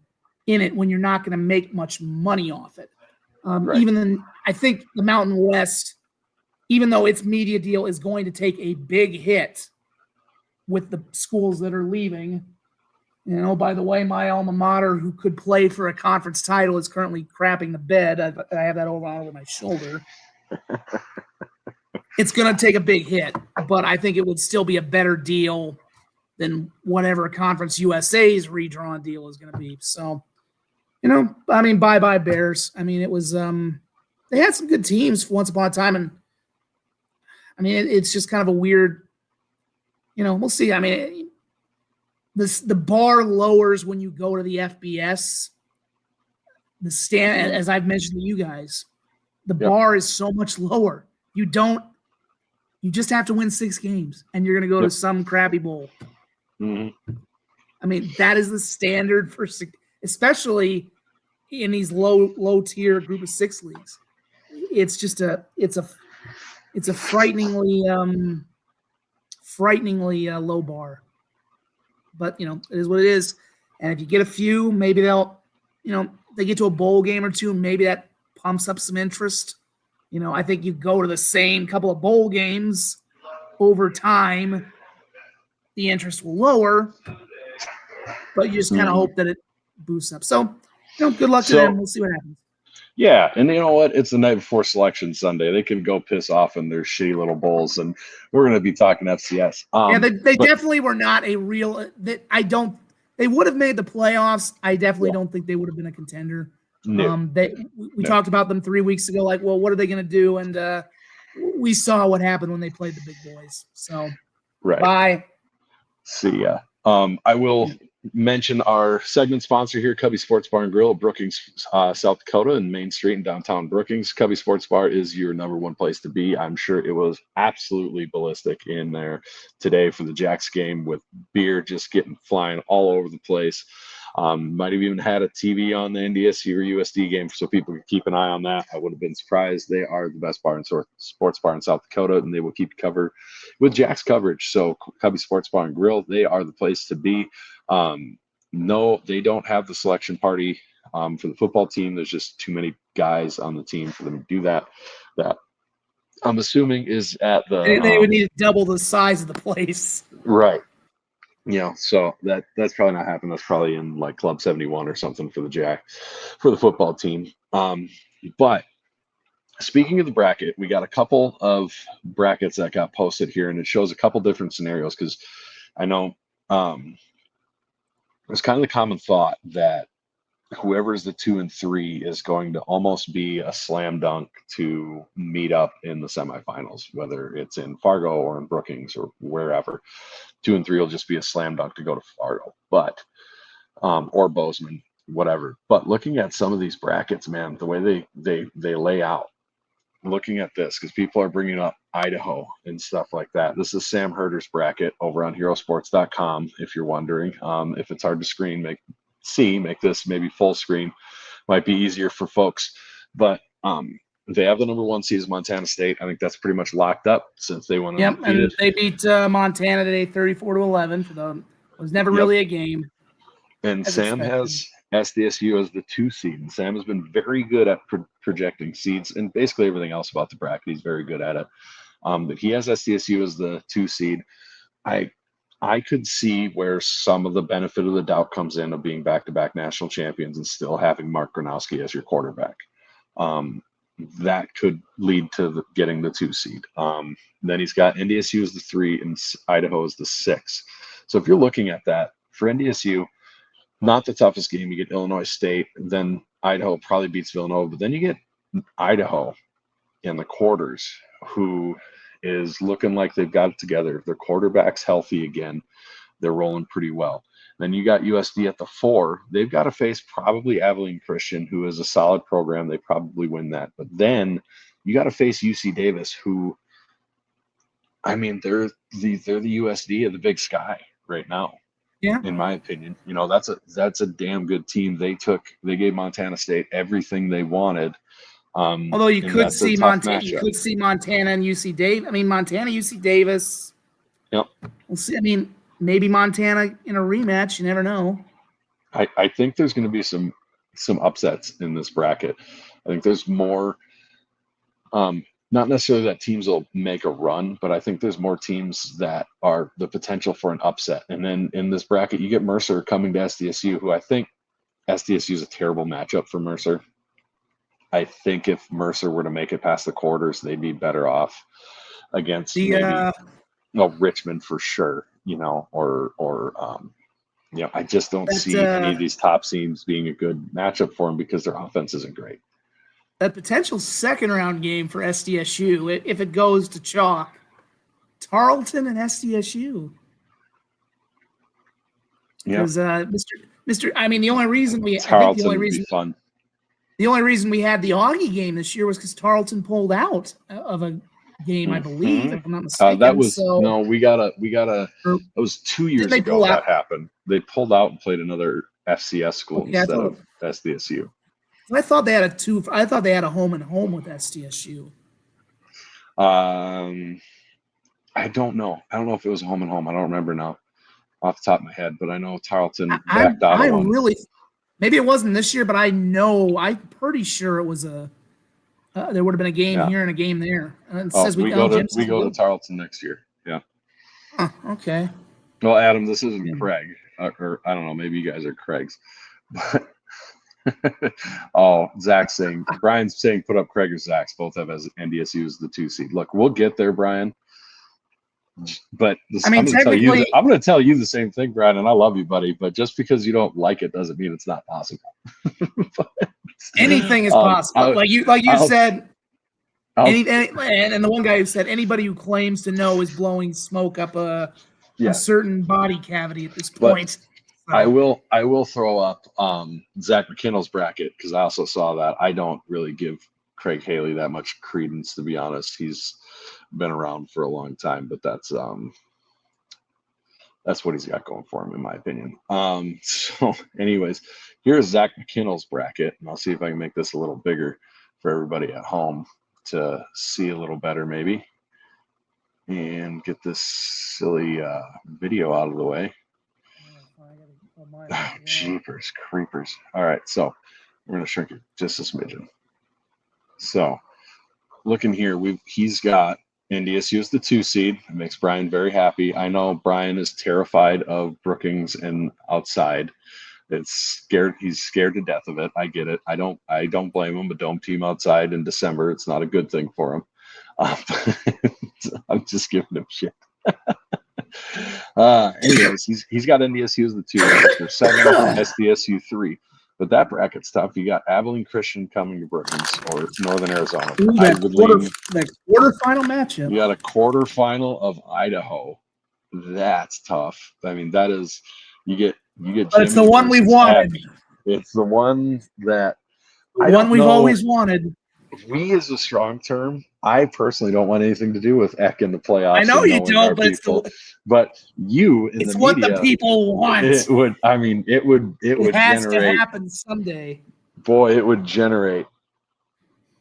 Speaker 2: in it when you're not going to make much money off it. Right. Even then, I think the Mountain West, even though its media deal is going to take a big hit with the schools that are leaving. By the way, my alma mater, who could play for a conference title, is currently crapping the bed. I have that over my shoulder. It's going to take a big hit, but I think it would still be a better deal than whatever Conference USA's redrawn deal is going to be. So, bye-bye Bears. I mean, it was they had some good teams once upon a time, and I mean, it's just kind of a weird, we'll see. I mean, the bar lowers when you go to the FBS. The stand, as I've mentioned to you guys, the bar is so much lower. You just have to win 6 games, and you're going to go to some crappy bowl.
Speaker 1: Mm-hmm.
Speaker 2: I mean, that is the standard for, especially in these low tier group of 6 leagues. It's just it's a frighteningly low bar. But it is what it is. And if you get a few, maybe they'll, they get to a bowl game or two, maybe that pumps up some interest. I think you go to the same couple of bowl games over time, the interest will lower, but you just kind of hope that it boosts up. So, good luck to them. We'll see what happens.
Speaker 1: Yeah, and you know what? It's the night before Selection Sunday. They can go piss off in their shitty little bowls, and we're going to be talking FCS.
Speaker 2: They definitely were not a real. They would have made the playoffs. I definitely don't think they would have been a contender. No. We talked about them 3 weeks ago. Like, well, what are they going to do? And we saw what happened when they played the big boys. So,
Speaker 1: right.
Speaker 2: Bye.
Speaker 1: See ya. I will mention our segment sponsor here, Cubby Sports Bar and Grill, Brookings, South Dakota, and Main Street in downtown Brookings. Cubby Sports Bar is your #1 place to be. I'm sure it was absolutely ballistic in there today for the Jacks game, with beer just flying all over the place. Might have even had a TV on the NDSU or USD game so people could keep an eye on that. I would have been surprised. They are the best bar and sports bar in South Dakota, and they will keep you covered with Jack's coverage. So Cubby Sports Bar and Grill, they are the place to be. No, they don't have the selection party for the football team. There's just too many guys on the team for them to do that. That I'm assuming is at the.
Speaker 2: They would need to double the size of the place.
Speaker 1: Right. So that's probably not happening. That's probably in like Club 71 or something for the football team. But speaking of the bracket, we got a couple of brackets that got posted here, and it shows a couple different scenarios, because I know there's kind of the common thought that whoever is the 2 and 3 is going to almost be a slam dunk to meet up in the semifinals, whether it's in Fargo or in Brookings or wherever. 2 and 3 will just be a slam dunk to go to Fargo, but or Bozeman, whatever. But looking at some of these brackets, man, the way they lay out, looking at this, because people are bringing up Idaho and stuff like that. This is Sam Herder's bracket over on herosports.com. If you're wondering, if it's hard to make this maybe full screen, might be easier for folks. But they have the #1 seed is Montana State. I think that's pretty much locked up since they went undefeated.
Speaker 2: And they beat Montana today 34-11. It was never really a game.
Speaker 1: And Sam has SDSU as the 2 seed. And Sam has been very good at projecting seeds, and basically everything else about the bracket. He's very good at it. But he has SDSU as the 2 seed. I could see where some of the benefit of the doubt comes in of being back-to-back national champions and still having Mark Gronowski as your quarterback. That could lead to getting the 2 seed. Then he's got NDSU as the 3 and Idaho as the 6. So if you're looking at that, for NDSU, not the toughest game. You get Illinois State, then Idaho probably beats Villanova, but then you get Idaho in the quarters, who is looking like they've got it together. Their quarterback's healthy again. They're rolling pretty well. Then you got USD at the 4. They've got to face probably Abilene Christian, who is a solid program. They probably win that. But then you got to face UC Davis, who, I mean, they're the USD of the Big Sky right now.
Speaker 2: Yeah,
Speaker 1: in my opinion, that's a damn good team. They gave Montana State everything they wanted.
Speaker 2: Although you could see Montana and UC Davis. I mean, Montana, UC Davis.
Speaker 1: Yep.
Speaker 2: We'll see. I mean, maybe Montana in a rematch. You never know.
Speaker 1: I think there's going to be some upsets in this bracket. I think there's more. Not necessarily that teams will make a run, but I think there's more teams that are the potential for an upset. And then in this bracket, you get Mercer coming to SDSU, who I think SDSU is a terrible matchup for Mercer. I think if Mercer were to make it past the quarters, they'd be better off against Richmond for sure, I just don't see any of these top teams being a good matchup for them because their offense isn't great.
Speaker 2: That potential second-round game for SDSU, if it goes to chalk, Tarleton and SDSU. Because Mr. I mean, the only reason we had the Augie game this year was because Tarleton pulled out of a game, I believe, if I'm not mistaken.
Speaker 1: That was that was 2 years ago that happened. They pulled out and played another FCS school instead of SDSU.
Speaker 2: I thought they had a home and home with SDSU.
Speaker 1: I don't know. I don't know if it was home and home. I don't remember now off the top of my head, but I know Tarleton backed out of one.
Speaker 2: Maybe it wasn't this year, but I'm pretty sure it was there would have been a game here and a game there. And it says
Speaker 1: we go to Tarleton next year. Yeah.
Speaker 2: Huh, okay.
Speaker 1: Well, Adam, this isn't Craig, or I don't know. Maybe you guys are Craig's, but. Zach's saying, Brian's saying, put up Craig or Zach's. Both have as NDSU as the 2 seed. Look, we'll get there, Brian. But I'm going to tell you the same thing, Brian, and I love you, buddy. But just because you don't like it doesn't mean it's not possible.
Speaker 2: Anything is possible. Like you said, and the one guy who said anybody who claims to know is blowing smoke up a certain body cavity at this point.
Speaker 1: So. I will throw up Zach McKinnell's bracket because I also saw that. I don't really give Craig Haley that much credence, to be honest. He's been around for a long time, but that's what he's got going for him, in my opinion. So anyways, here's Zach McKinnell's bracket, and I'll see if I can make this a little bigger for everybody at home to see a little better, maybe, and get this silly video out of the way. Oh, jeepers creepers. All right, so we're going to shrink it just a smidgen. So looking here, he's got NDSU as the 2 seed. It makes Brian very happy. I know Brian is terrified of Brookings and outside. It's scared. He's scared to death of it. I get it. I don't blame him. A dome team outside in December, it's not a good thing for him. I'm just giving him shit. Anyways, he's got NDSU as the 2. There's 7, SDSU 3. But that bracket's tough. You got Abilene Christian coming to Brookings or Northern Arizona.
Speaker 2: Ooh, that quarterfinal matchup.
Speaker 1: You got a quarterfinal of Idaho. That's tough. I mean, that is you get.
Speaker 2: But it's the one we wanted.
Speaker 1: It's the one that
Speaker 2: we've always wanted.
Speaker 1: We is a strong term. I personally don't want anything to do with Eck in the playoffs.
Speaker 2: I know you don't,
Speaker 1: but you in
Speaker 2: it's
Speaker 1: the
Speaker 2: what
Speaker 1: media,
Speaker 2: the people want.
Speaker 1: It would. I mean, it would. It
Speaker 2: has
Speaker 1: generate,
Speaker 2: to happen someday.
Speaker 1: Boy, it would generate.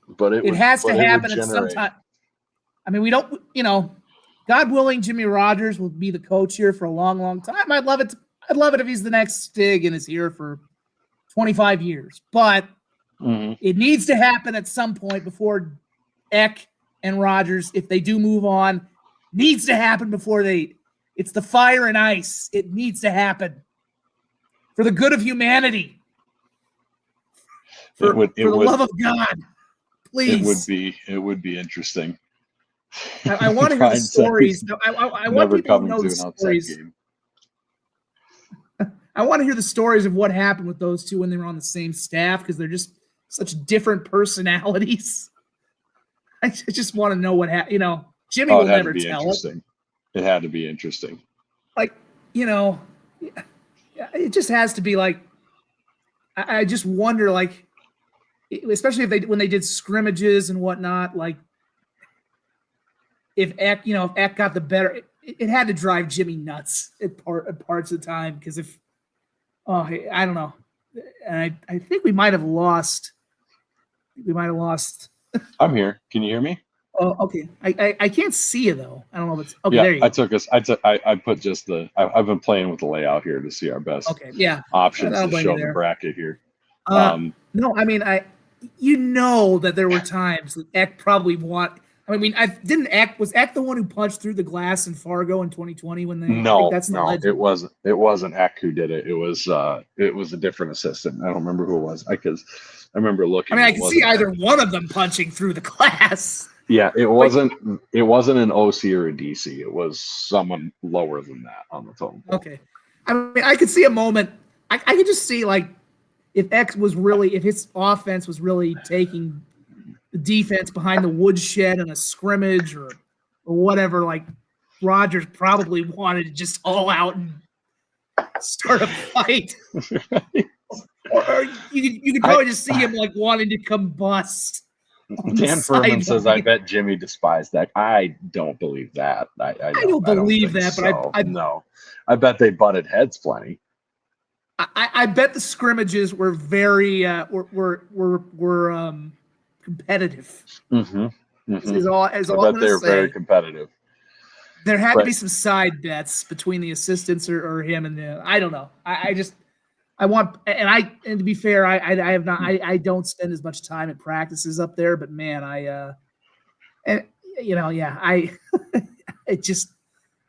Speaker 1: But it
Speaker 2: has to happen at some time. I mean, we don't. God willing, Jimmy Rogers will be the coach here for a long, long time. I'd love it. I'd love it if he's the next Stig and is here for 25 years. But it needs to happen at some point before Eck and Rogers, if they do move on, needs to happen before it's the fire and ice. It needs to happen for the good of humanity. For the love of God, please.
Speaker 1: It would be interesting.
Speaker 2: I want to hear the stories. I want people to know the stories. I want to hear the stories of what happened with those two when they were on the same staff because they're just such different personalities. I just want to know what happened. Jimmy will never tell us.
Speaker 1: It had to be interesting.
Speaker 2: Like, it just has to be like, I just wonder, like, especially when they did scrimmages and whatnot, like, if Eck got the better, it had to drive Jimmy nuts at parts of the time because I don't know. And I think we might have lost.
Speaker 1: I'm here. Can you hear me?
Speaker 2: Oh, okay. I can't see you though. I don't know if it's okay.
Speaker 1: Yeah,
Speaker 2: there you go.
Speaker 1: I put just I've been playing with the layout here to see our best options to show the bracket here.
Speaker 2: No, I mean that there were times that Eck probably was Eck the one who punched through the glass in Fargo in 2020 when they
Speaker 1: it wasn't Eck who did it. It was a different assistant. I don't remember who it was because I remember looking.
Speaker 2: I can see either one of them punching through the glass.
Speaker 1: Yeah, it wasn't an OC or a DC. It was someone lower than that on the totem pole.
Speaker 2: Okay. I mean, I could see a moment. I could just see like if his offense was really taking the defense behind the woodshed in a scrimmage or whatever, like Rogers probably wanted to just all out and start a fight. or you could probably just see him like wanting to combust.
Speaker 1: Dan Furman says, "I bet Jimmy despised that." I don't believe that. I
Speaker 2: don't believe that, so. But
Speaker 1: no, I bet they butted heads plenty.
Speaker 2: I bet the scrimmages were very were competitive. Is all
Speaker 1: I bet they were very competitive.
Speaker 2: There had to be some side bets between the assistants or him and the. I don't know. And to be fair, I have not. I don't spend as much time at practices up there, but man, I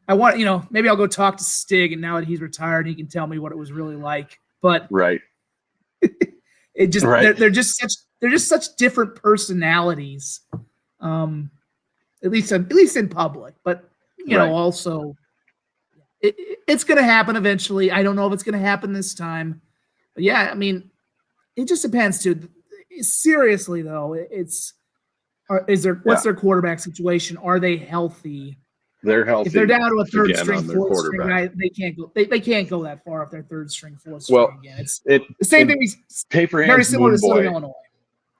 Speaker 2: want, maybe I'll go talk to Stig, and now that he's retired, he can tell me what it was really like. But
Speaker 1: right,
Speaker 2: they're just such different personalities, at least in public. But also, it's going to happen eventually. I don't know if it's going to happen this time. But yeah, I mean, it just depends too. Seriously though, What's their quarterback situation? Are they healthy?
Speaker 1: They're healthy.
Speaker 2: If they're down to a third
Speaker 1: again,
Speaker 2: string, fourth string guy, they can't go. They can't go that far if they're third string, fourth string again. It's the same thing. Very similar to Southern Illinois.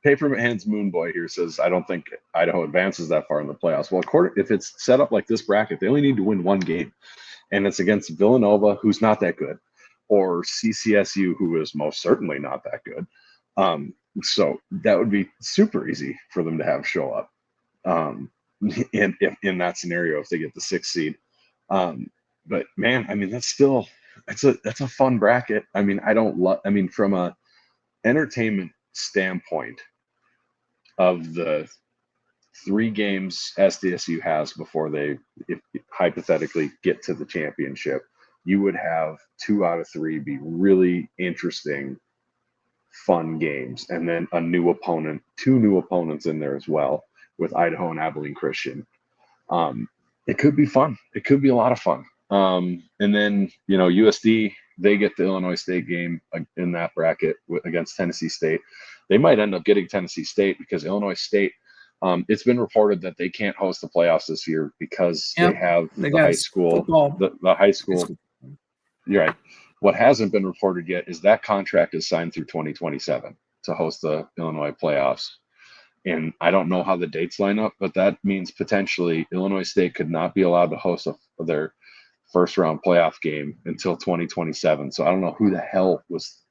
Speaker 1: Paperman's Moon Boy here says, I don't think Idaho advances that far in the playoffs. Well, if it's set up like this bracket, they only need to win one game, and it's against Villanova, who's not that good, or CCSU, who is most certainly not that good. So that would be super easy for them to have show up in that scenario if they get the 6th seed. But man, I mean, that's a fun bracket. I mean, from a entertainment standpoint of the 3 games SDSU has before they hypothetically get to the championship, you would have 2 out of 3 be really interesting, fun games, and then 2 new opponents in there as well with Idaho and Abilene Christian. It could be fun. It could be a lot of fun. And then, USD, they get the Illinois State game in that bracket against Tennessee State. They might end up getting Tennessee State because Illinois State, it's been reported that they can't host the playoffs this year because they have the high school. The high school. You're right. What hasn't been reported yet is that contract is signed through 2027 to host the Illinois playoffs. And I don't know how the dates line up, but that means potentially Illinois State could not be allowed to host their first round playoff game until 2027. So I don't know who the hell was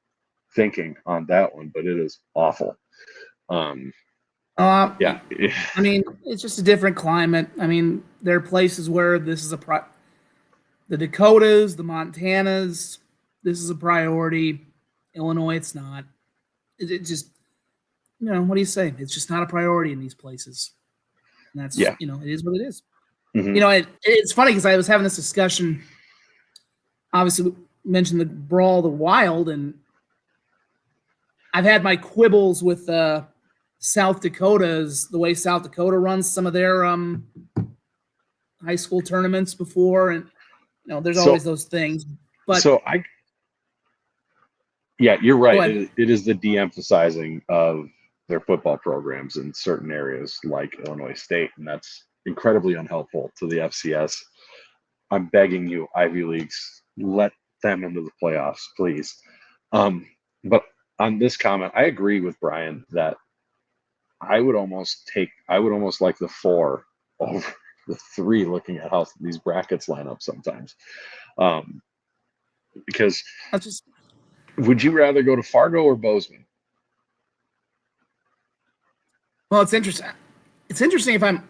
Speaker 1: thinking on that one, but it is awful.
Speaker 2: Yeah. I mean, it's just a different climate. I mean, there are places where this is the Dakotas, the Montanas, this is a priority. Illinois, it's not. It just, what do you say? It's just not a priority in these places. And that's, it is what it is. Mm-hmm. It's funny because I was having this discussion. Obviously, we mentioned the Brawl, the Wild, and I've had my quibbles with South Dakota's, the way South Dakota runs some of their high school tournaments before, and there's always those things. But
Speaker 1: you're right. It is the de-emphasizing of their football programs in certain areas like Illinois State, and that's incredibly unhelpful to the FCS. I'm begging you, Ivy Leagues, let them into the playoffs, please. But on this comment, I agree with Brian that I would almost like the 4 over the 3, looking at how these brackets line up sometimes. Because would you rather go to Fargo or Bozeman?
Speaker 2: Well, it's interesting. It's interesting if I'm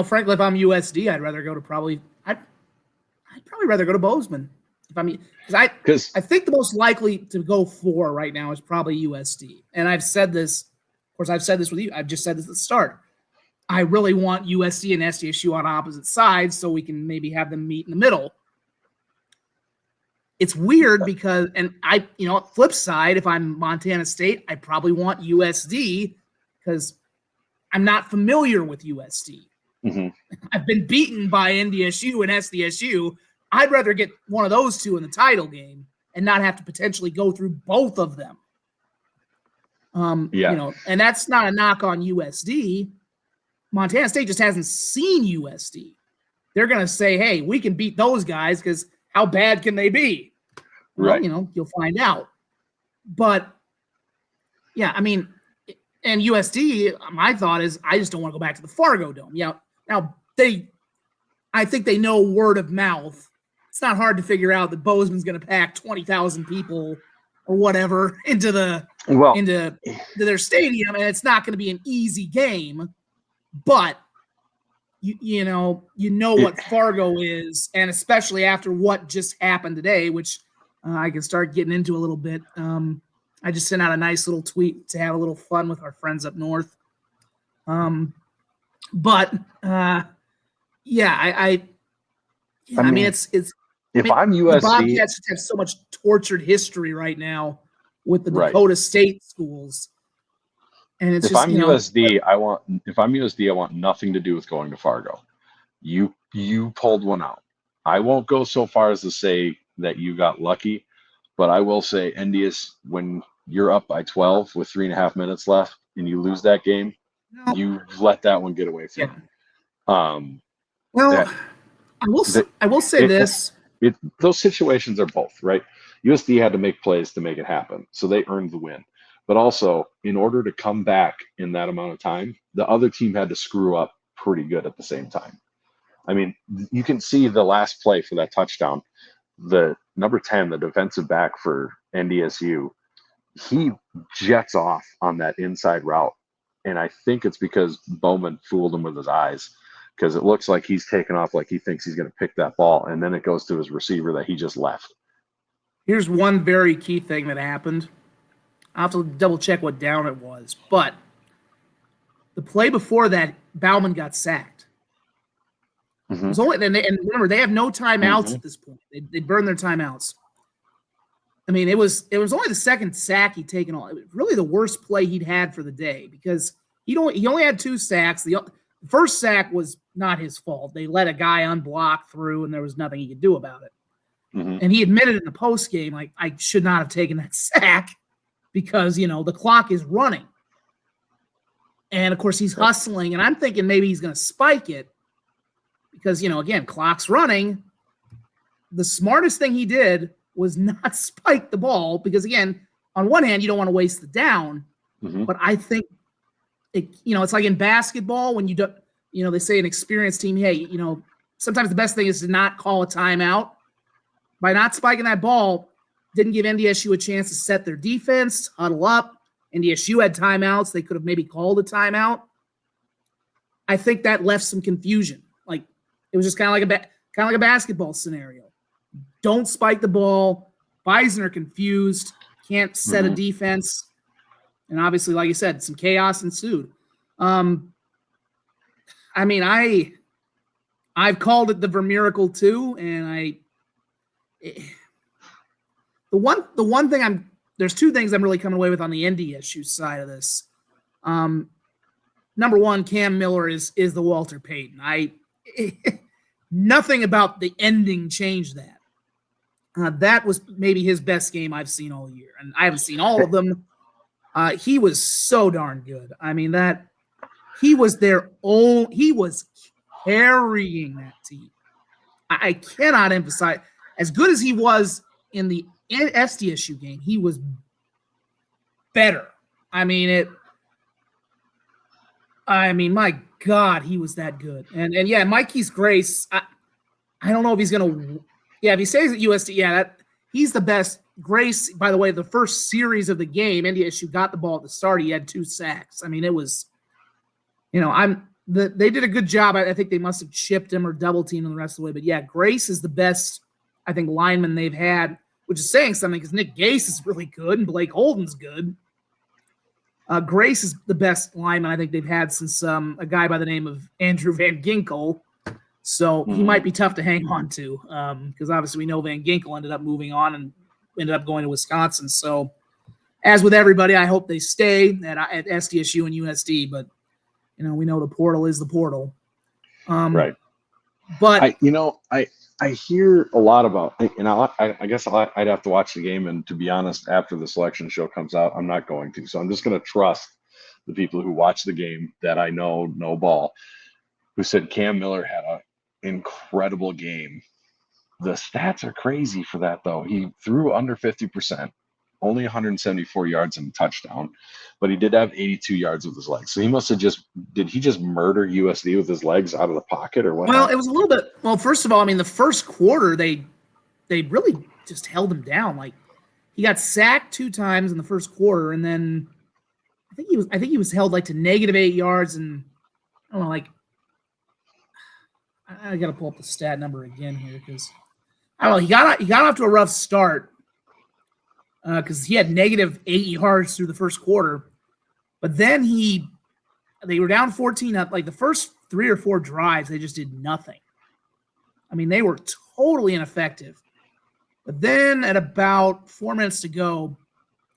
Speaker 2: frankly, if I'm USD, I'd rather rather go to Bozeman. Because I think the most likely to go 4 right now is probably USD. And I've said this, of course, I've said this with you. I've just said this at the start. I really want USD and SDSU on opposite sides so we can maybe have them meet in the middle. It's weird because, and flip side, if I'm Montana State, I probably want USD because I'm not familiar with USD. Mm-hmm. I've been beaten by NDSU and SDSU. I'd rather get one of those 2 in the title game and not have to potentially go through both of them. And that's not a knock on USD. Montana State just hasn't seen USD. They're going to say, hey, we can beat those guys because how bad can they be? Well,
Speaker 1: right.
Speaker 2: You'll find out. But, and USD, my thought is I just don't want to go back to the Fargo Dome. Now, I think they know word of mouth. It's not hard to figure out that Bozeman's going to pack 20,000 people or whatever into their stadium, and it's not going to be an easy game. But you know what Fargo is, and especially after what just happened today, which I can start getting into a little bit. I just sent out a nice little tweet to have a little fun with our friends up north. I mean, it's.
Speaker 1: If I'm USD,
Speaker 2: the Bobcats have so much tortured history right now with the Dakota State schools, and it's
Speaker 1: if I'm USD, I want nothing to do with going to Fargo. You pulled one out. I won't go so far as to say that you got lucky, but I will say, NDS, when you're up by 12 with 3.5 minutes left and you lose that game,
Speaker 2: No.
Speaker 1: You let that one get away from
Speaker 2: Yeah.
Speaker 1: you.
Speaker 2: Well,
Speaker 1: that-
Speaker 2: I will say this.
Speaker 1: Those situations are both, right? USD had to make plays to make it happen, so they earned the win. But also, in order to come back in that amount of time, the other team had to screw up pretty good at the same time. I mean, you can see the last play for that touchdown. The number 10, the defensive back for NDSU, he jets off on that inside route. And I think it's because Bowman fooled him with his eyes, because it looks like he's taken off like he thinks he's going to pick that ball. And then it goes to his receiver that he just left.
Speaker 2: Here's one very key thing that happened. I'll have to double check what down it was. But the play before that, Bauman got sacked. It was only, and remember, they have no timeouts at this point. They burn their timeouts. I mean, it was only the second sack he'd taken all. It was really the worst play he'd had for the day, because he only had 2 sacks. The first sack was not his fault. They let a guy unblock through, and there was nothing he could do about it. And he admitted in the post game, like, I should not have taken that sack, because the clock is running, and of course he's hustling, and I'm thinking maybe he's going to spike it, because again, clock's running. The smartest thing he did was not spike the ball, because again, on one hand, you don't want to waste the down, but I think it's like in basketball when you don't, they say an experienced team, hey, sometimes the best thing is to not call a timeout. By not spiking that ball, didn't give NDSU a chance to set their defense, huddle up. NDSU had timeouts. They could have maybe called a timeout. I think that left some confusion. Like, it was just kind of like a basketball scenario. Don't spike the ball. Bison are confused. Can't set a defense. And obviously, like you said, some chaos ensued. I mean, I've called it the Vermiracle too, and the one thing there's 2 things I'm really coming away with on the NDSU side of this. Number one, Cam Miller is the Walter Payton. Nothing about the ending changed that. That was maybe his best game I've seen all year, and I haven't seen all of them. He was so darn good. I mean, he was carrying that team. I cannot emphasize, as good as he was in the SDSU game, he was better. I mean, my God, he was that good. And yeah, Mikey's Grace, I don't know if he's going to – yeah, if he stays at USD, he's the best. Grace, by the way, the first series of the game, NDSU got the ball at the start. He had 2 sacks. I mean, it was – they did a good job. I think they must have chipped him or double-teamed him the rest of the way. But, yeah, Grace is the best, I think, lineman they've had, which is saying something, because Nick Gase is really good and Blake Holden's good. Grace is the best lineman I think they've had since a guy by the name of Andrew Van Ginkel. So he might be tough to hang on to, because obviously we know Van Ginkel ended up moving on and ended up going to Wisconsin. So as with everybody, I hope they stay at SDSU and USD, but we know the portal is the portal.
Speaker 1: Right.
Speaker 2: But
Speaker 1: I hear a lot about, and I guess I'd have to watch the game. And to be honest, after the selection show comes out, I'm not going to. So I'm just going to trust the people who watch the game that I know ball, who said Cam Miller had an incredible game. The stats are crazy for that, though. He threw under 50%, only 174 yards and a touchdown, but he did have 82 yards with his legs. So he must have did he just murder USD with his legs out of the pocket, or what?
Speaker 2: Well, it was a little bit. Well, first of all, I mean, the first quarter they really just held him down. Like, he got sacked 2 times in the first quarter, and then I think he was held like to -8 yards, and I don't know, like, I got to pull up the stat number again here, because I don't know, he got off to a rough start, because he had -8 yards through the first quarter, but then they were down 14 up. Like, the first 3 or 4 drives, they just did nothing. I mean, they were totally ineffective. But then at about 4 minutes to go,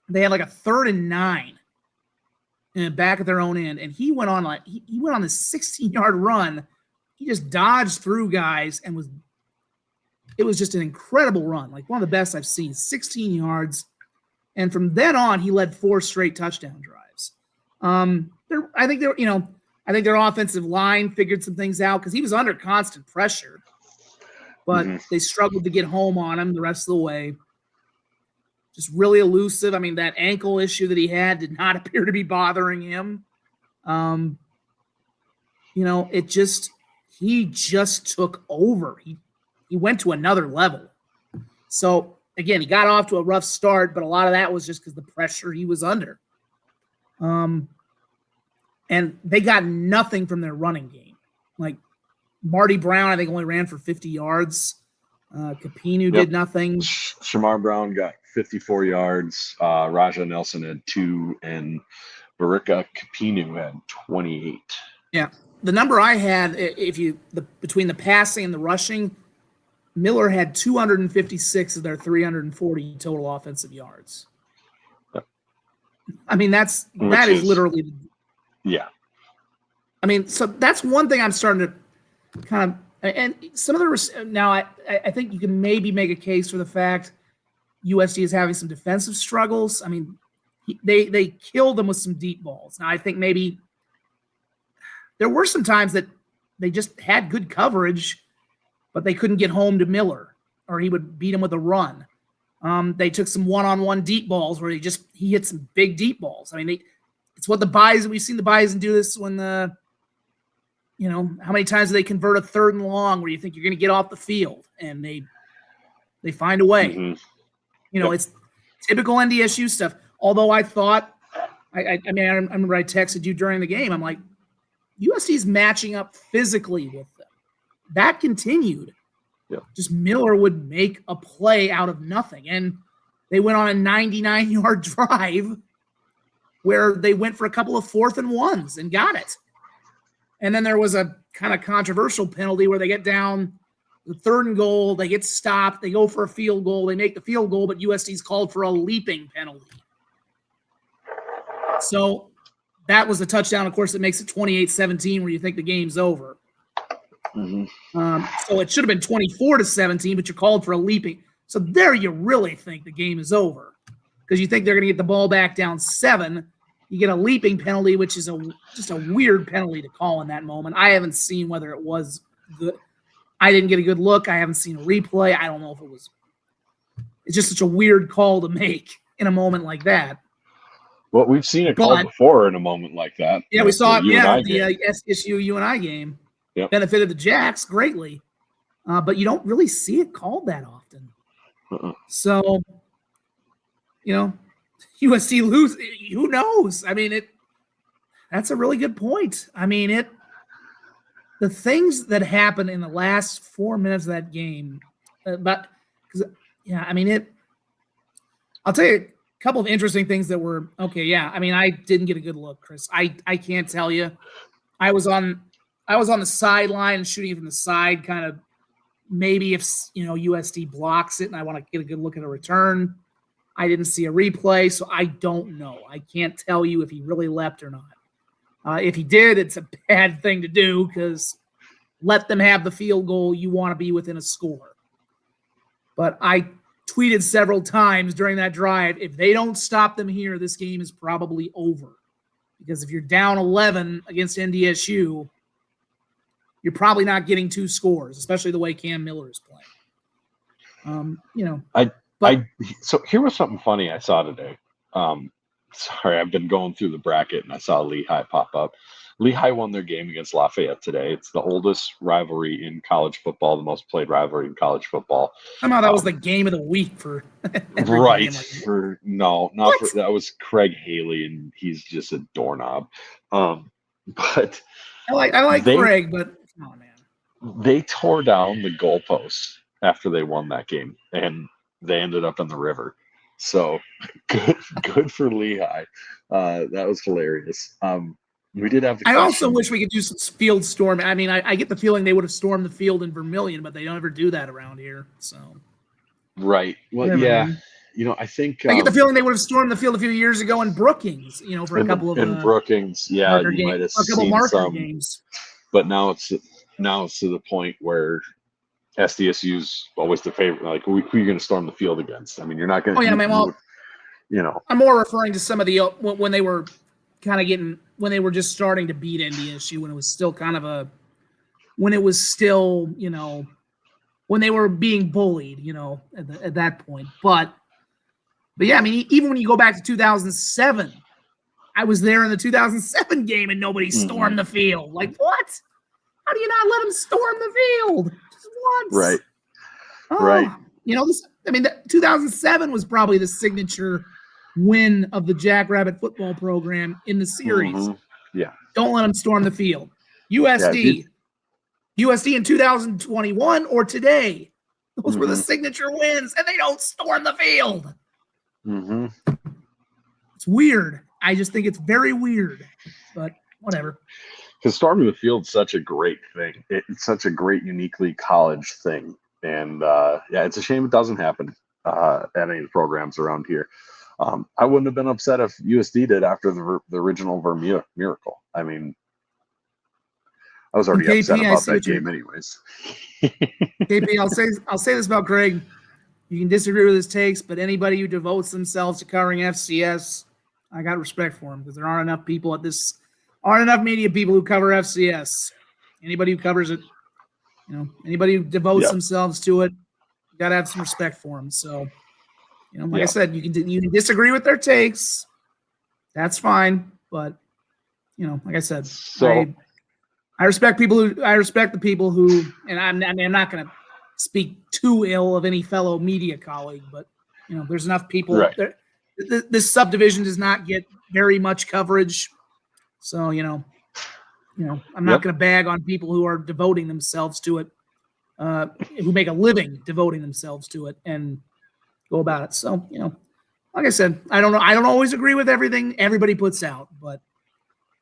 Speaker 2: they had like a 3rd and 9 and back at their own end, and he went on he went on this 16-yard run. He just dodged through guys, and it was just an incredible run, like one of the best I've seen. 16 yards, and from then on, he led 4 straight touchdown drives. I think their offensive line figured some things out because he was under constant pressure, but they struggled to get home on him the rest of the way. Just really elusive. I mean, that ankle issue that he had did not appear to be bothering him. He just took over. He went to another level. So again, he got off to a rough start, but a lot of that was just because the pressure he was under. And they got nothing from their running game. Like Marty Brown, I think only ran for 50 yards. Capinu did nothing.
Speaker 1: Shamar Brown got 54 yards. Raja Nelson had 2, and Barika Capinu had 28.
Speaker 2: Yeah. The number I had, between the passing and the rushing, Miller had 256 of their 340 total offensive yards. I mean, that is literally.
Speaker 1: Yeah.
Speaker 2: I mean, so that's one thing I'm starting to kind of, and some of the, now I think you can maybe make a case for the fact USD is having some defensive struggles. I mean, they killed them with some deep balls. Now, I think maybe there were some times that they just had good coverage, but they couldn't get home to Miller, or he would beat him with a run. They took some one-on-one deep balls where he hit some big deep balls. I mean, it's what the Bison, we've seen the Bison do this when how many times do they convert a 3rd and long where you think you're going to get off the field, and they find a way. It's typical NDSU stuff. Although I thought, I remember I texted you during the game. I'm like, USD's matching up physically with them. That continued.
Speaker 1: Yeah.
Speaker 2: Just Miller would make a play out of nothing. And they went on a 99-yard drive where they went for a couple of 4th and 1s and got it. And then there was a kind of controversial penalty where they get down the 3rd and goal, they get stopped, they go for a field goal, they make the field goal, but USD's called for a leaping penalty. So that was the touchdown, of course, that makes it 28-17 where you think the game's over. So it should have been 24-17, but you're called for a leaping. So there you really think the game is over because you think they're going to get the ball back down 7. You get a leaping penalty, which is just a weird penalty to call in that moment. I haven't seen whether it was good. I didn't get a good look. I haven't seen a replay. I don't know if it was. It's just such a weird call to make in a moment like that.
Speaker 1: Well, we've seen it called before in a moment like that.
Speaker 2: Yeah, we saw it. Yeah, the SSU UNI game benefited the Jacks greatly, but you don't really see it called that often. So, USC lose. Who knows? I mean, that's a really good point. I mean, the things that happened in the last 4 minutes of that game, I'll tell you a couple of interesting things that were okay. Yeah, I mean, I didn't get a good look, Chris. I can't tell you. I was on the sideline shooting from the side, kind of maybe if USD blocks it and I want to get a good look at a return. I didn't see a replay, so I don't know. I can't tell you if he really leapt or not. If he did, it's a bad thing to do because let them have the field goal. You want to be within a score. But I tweeted several times during that drive, if they don't stop them here, this game is probably over. Because if you're down 11 against NDSU, you're probably not getting 2 scores, especially the way Cam Miller is playing.
Speaker 1: So here was something funny I saw today. Sorry, I've been going through the bracket and I saw Lehigh pop up. Lehigh won their game against Lafayette today. It's the oldest rivalry in college football, the most played rivalry in college football.
Speaker 2: Somehow that was the game of the week for
Speaker 1: right. That was Craig Haley, and he's just a doorknob. But
Speaker 2: I like Craig, but come on, man.
Speaker 1: They tore down the goalposts after they won that game, and they ended up in the river. So good for Lehigh. That was hilarious. We did have.
Speaker 2: I also wish we could do some field storm. I mean, I get the feeling they would have stormed the field in Vermillion, but they don't ever do that around here. So,
Speaker 1: right. Well, yeah. I think
Speaker 2: I get the feeling they would have stormed the field a few years ago in Brookings. For a couple of
Speaker 1: Brookings, yeah, you might have seen some
Speaker 2: games.
Speaker 1: But now it's to the point where SDSU's always the favorite. Like, who are you going to storm the field against? I mean, you're not going to.
Speaker 2: Oh yeah, I'm more referring to some of the when they were kind of getting when they were just starting to beat NDSU, when it was still when it was still, when they were being bullied, at that point. But yeah, I mean, even when you go back to 2007, I was there in the 2007 game and nobody stormed the field. Like, what? How do you not let them storm the field just once?
Speaker 1: Right.
Speaker 2: Oh,
Speaker 1: right.
Speaker 2: 2007 was probably the signature win of the Jackrabbit football program in the series.
Speaker 1: Yeah.
Speaker 2: Don't let them storm the field. USD in 2021 or today. Those were the signature wins, and they don't storm the field. It's weird. I just think it's very weird, but whatever.
Speaker 1: Because storming the field is such a great thing. It's such a great, uniquely college thing. And it's a shame it doesn't happen at any of the programs around here. I wouldn't have been upset if USD did after the original Vermeer miracle. I mean, I was already
Speaker 2: KP,
Speaker 1: upset about that game anyways.
Speaker 2: KP, I'll say this about Greg. You can disagree with his takes, but anybody who devotes themselves to covering FCS, I got respect for him because there aren't enough media people who cover FCS. Anybody who covers it, anybody who devotes themselves to it, you got to have some respect for them. So, I said, you can disagree with their takes. That's fine. But, like I said, I respect the people who, and I'm not going to speak too ill of any fellow media colleague, but, there's enough people.
Speaker 1: Right.
Speaker 2: This subdivision does not get very much coverage. So, I'm not going to bag on people who are devoting themselves to it, who make a living devoting themselves to it and go about it. So, like I said, I don't know. I don't always agree with everything everybody puts out, but,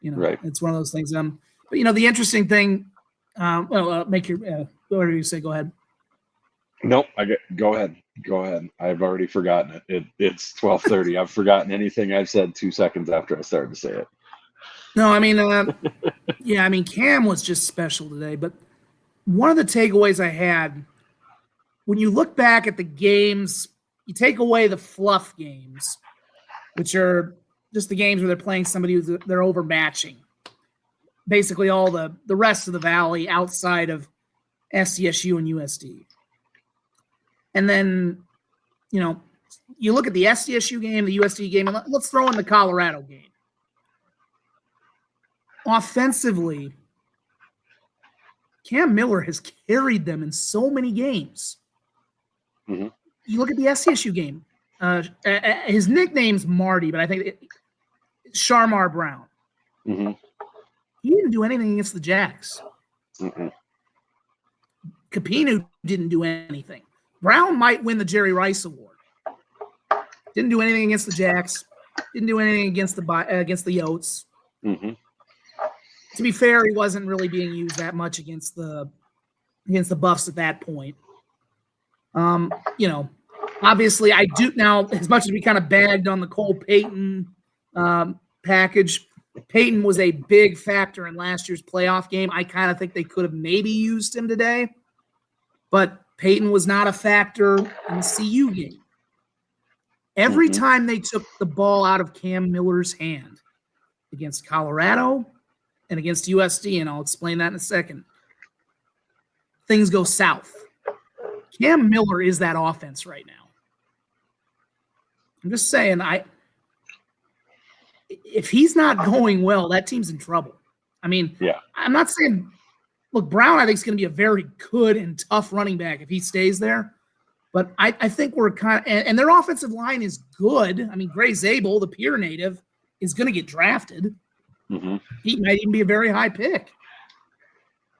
Speaker 2: it's one of those things. But, the interesting thing, make your, whatever you say, go ahead.
Speaker 1: Nope. Go ahead. I've already forgotten it. It's 12:30. I've forgotten anything I've said 2 seconds after I started to say it.
Speaker 2: No, Cam was just special today. But one of the takeaways I had, when you look back at the games, you take away the fluff games, which are just the games where they're playing somebody who they're overmatching. Basically all the rest of the Valley outside of SDSU and USD. And then, you look at the SDSU game, the USD game, and let's throw in the Colorado game. Offensively, Cam Miller has carried them in so many games. You look at the SDSU game. His nickname's Marty, but I think Sharmar Brown. He didn't do anything against the Jacks. Capino didn't do anything. Brown might win the Jerry Rice Award. Didn't do anything against the Jacks. Didn't do anything against the Yotes. To be fair, he wasn't really being used that much against the Buffs at that point. Obviously I do now, as much as we kind of bagged on the Cole Payton package, Payton was a big factor in last year's playoff game. I kind of think they could have maybe used him today, but Payton was not a factor in the CU game. Every time they took the ball out of Cam Miller's hand against Colorado and against USD, and I'll explain that in a second, things go south. Cam Miller is that offense right now. I'm just saying, if he's not going well, that team's in trouble. I mean, I'm not saying, look, Brown, I think is going to be a very good and tough running back if he stays there. But I think we're kind of, and their offensive line is good. I mean, Gray Zabel, the Pierre native, is going to get drafted. He might even be a very high pick.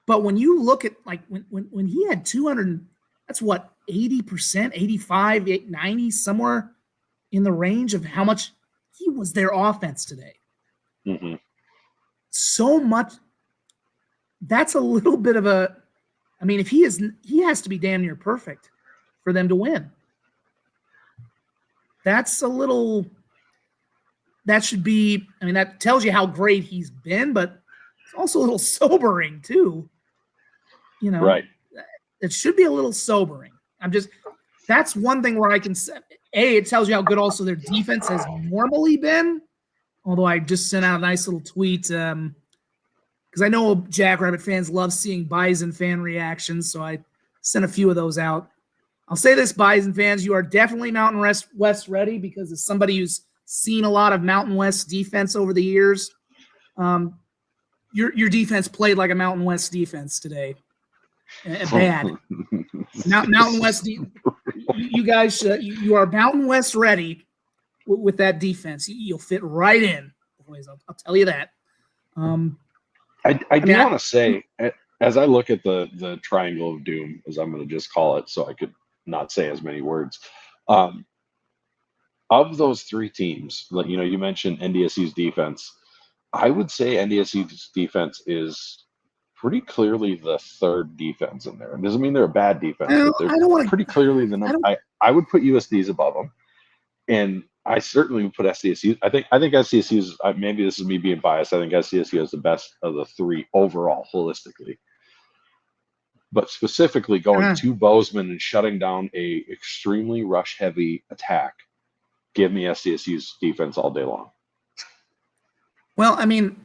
Speaker 2: But when you look at, like, when he had 200, that's what, 80%, 85, 90, somewhere in the range of how much he was their offense today. So much. That's a little bit of a, I mean, if he has to be damn near perfect for them to win. That's a little, that should be, I mean, that tells you how great he's been, but it's also a little sobering too.
Speaker 1: Right.
Speaker 2: It should be a little sobering. That's one thing where I can say, it tells you how good also their defense has normally been, Although I just sent out a nice little tweet because I know Jackrabbit fans love seeing Bison fan reactions, so I sent a few of those out. I'll say this, Bison fans, you are definitely Mountain West ready, because as somebody who's seen a lot of Mountain West defense over the years, your defense played like a Mountain West defense today. Bad. Mountain West, you guys, you are Mountain West ready with that defense. You'll fit right in. I'll tell you that.
Speaker 1: I do want to say, as I look at the triangle of doom, as I'm going to just call it, so I could not say as many words, of those three teams, like, you know, you mentioned NDSU's defense. I would say NDSU's defense is pretty clearly the third defense in there. It doesn't mean they're a bad defense, but they're pretty clearly the number. I would put USD's above them, and I certainly would put SDSU. I think SDSU's, maybe this is me being biased, I think SDSU is the best of the three overall, holistically. But specifically going to Bozeman and shutting down a extremely rush-heavy attack, give me SDSU's defense all day long.
Speaker 2: Well, I mean,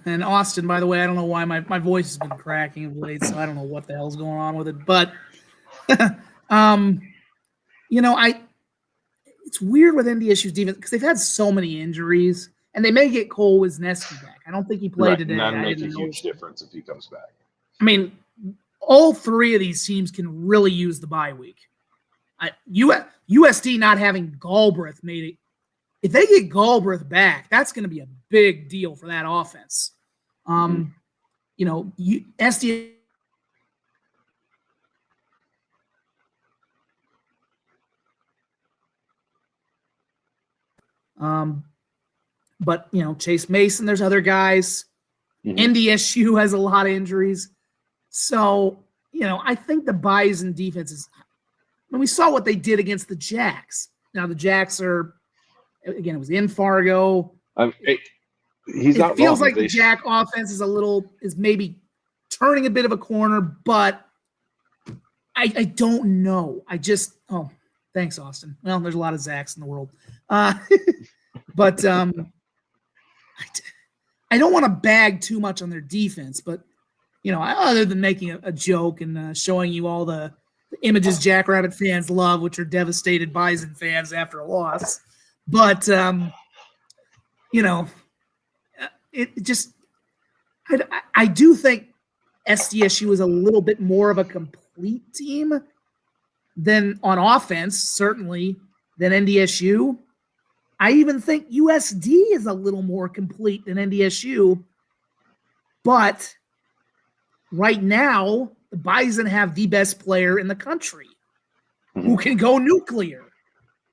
Speaker 2: and Austin, by the way, I don't know why my voice has been cracking of late, so I don't know what the hell's going on with it. But, you know, it's weird with NDSU's defense because they've had so many injuries, and they may get Cole Wisniewski back. I don't think he played today.
Speaker 1: That makes a huge difference if he comes back.
Speaker 2: I mean, all three of these teams can really use the bye week. USD not having Galbraith made it. If they get Galbraith back, that's going to be a big deal for that offense. You know, SD. But you know, Chase Mason, there's other guys. NDSU has a lot of injuries, so you know, I think the Bison defense is. When we saw what they did against the Jacks. Now the Jacks are. Again, it was in Fargo.
Speaker 1: It feels
Speaker 2: like the Jack offense is maybe turning a bit of a corner, but I don't know. Thanks, Austin. Well, there's a lot of Zachs in the world. But I don't want to bag too much on their defense, but you know, other than making a joke and showing you all the images Jackrabbit fans love, which are devastated Bison fans after a loss. But, you know, it just – I do think SDSU is a little bit more of a complete team than on offense, certainly, than NDSU. I even think USD is a little more complete than NDSU. But right now, the Bison have the best player in the country who can go nuclear.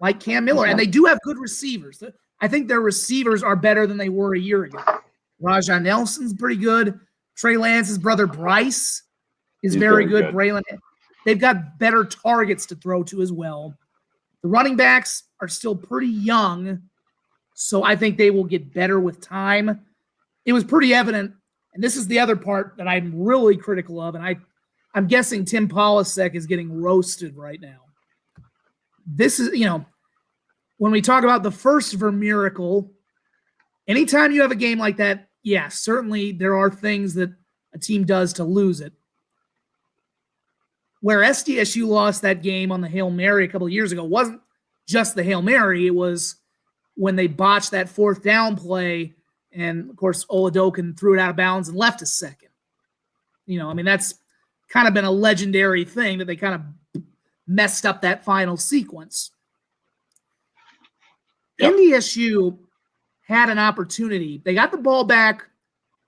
Speaker 2: Like Cam Miller, and they do have good receivers. I think their receivers are better than they were a year ago. Rajah Nelson's pretty good. Trey Lance's brother Bryce is very good. Braylon, they've got better targets to throw to as well. The running backs are still pretty young, so I think they will get better with time. It was pretty evident, and this is the other part that I'm really critical of, and I'm guessing Tim Polasek is getting roasted right now. This is, you know, when we talk about the first Vermiracle, anytime you have a game like that, yeah, certainly there are things that a team does to lose it. Where SDSU lost that game on the Hail Mary a couple of years ago wasn't just the Hail Mary. It was when they botched that fourth down play, and, of course, Oladokin threw it out of bounds and left a second. You know, I mean, that's kind of been a legendary thing that they kind of messed up that final sequence. Yep. NDSU had an opportunity. They got the ball back.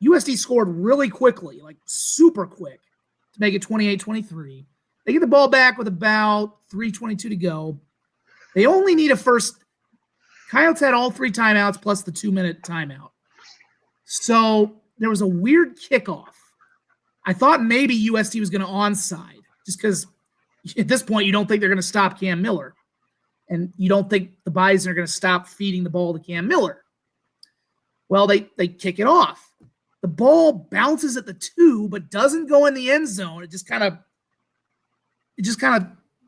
Speaker 2: USD scored really quickly, like super quick, to make it 28-23. They get the ball back with about 3:22 to go. They only need a first. Coyotes had all three timeouts plus the 2-minute timeout. So there was a weird kickoff. I thought maybe USD was going to onside just because at this point, you don't think they're going to stop Cam Miller. And you don't think the Bison are going to stop feeding the ball to Cam Miller. Well, they kick it off. The ball bounces at the 2, but doesn't go in the end zone. It just kind of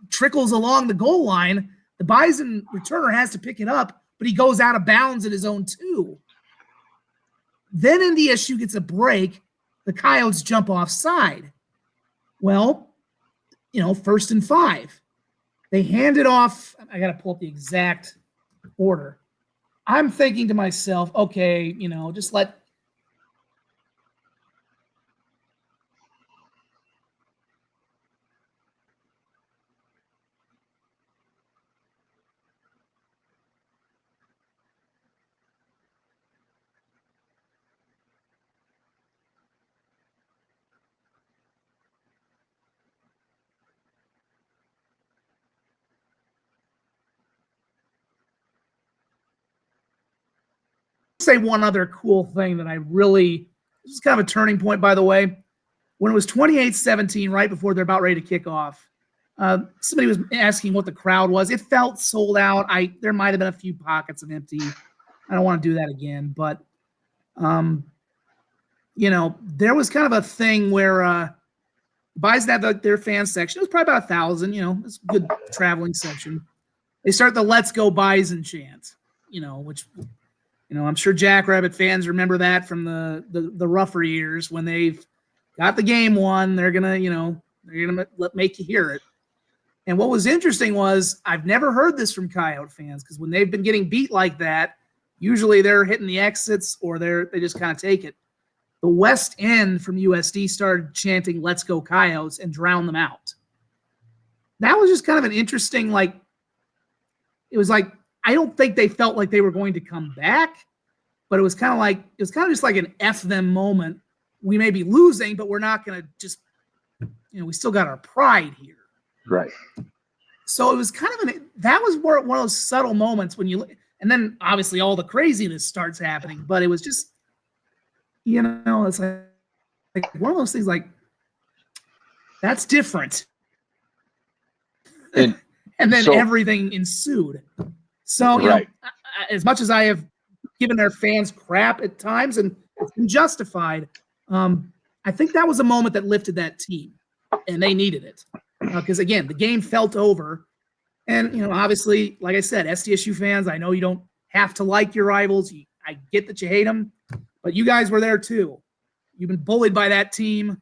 Speaker 2: trickles along the goal line. The Bison returner has to pick it up, but he goes out of bounds at his own 2. Then NDSU gets a break. The Coyotes jump offside. Well, 1st and 5. They hand it off. I got to pull up the exact order. I'm thinking to myself, okay, just let say one other cool thing that this is kind of a turning point, by the way. When it was 28-17, right before they're about ready to kick off, somebody was asking what the crowd was. It felt sold out. There might have been a few pockets of empty. I don't want to do that again, but there was kind of a thing where Bison had their fan section. It was probably about 1,000. It's a good traveling section. They start the "Let's Go Bison" chant. Which I'm sure Jackrabbit fans remember that from the rougher years when they've got the game won. They're gonna make you hear it. And what was interesting was I've never heard this from Coyote fans, because when they've been getting beat like that, usually they're hitting the exits or they just kind of take it. The West End from USD started chanting "Let's Go Coyotes" and drowned them out. That was just kind of an interesting, it was like, I don't think they felt like they were going to come back, but it was kind of just like an F them moment. We may be losing, but we're not going to just, we still got our pride here.
Speaker 1: Right.
Speaker 2: So it was kind of that was one of those subtle moments when and then obviously all the craziness starts happening, but it was just, it's like one of those things, that's different. And then everything ensued. So,
Speaker 1: right.
Speaker 2: As much as I have given their fans crap at times, and it's been justified, I think that was a moment that lifted that team, and they needed it. Because, again, the game felt over. And, obviously, like I said, SDSU fans, I know you don't have to like your rivals. I get that you hate them, but you guys were there too. You've been bullied by that team.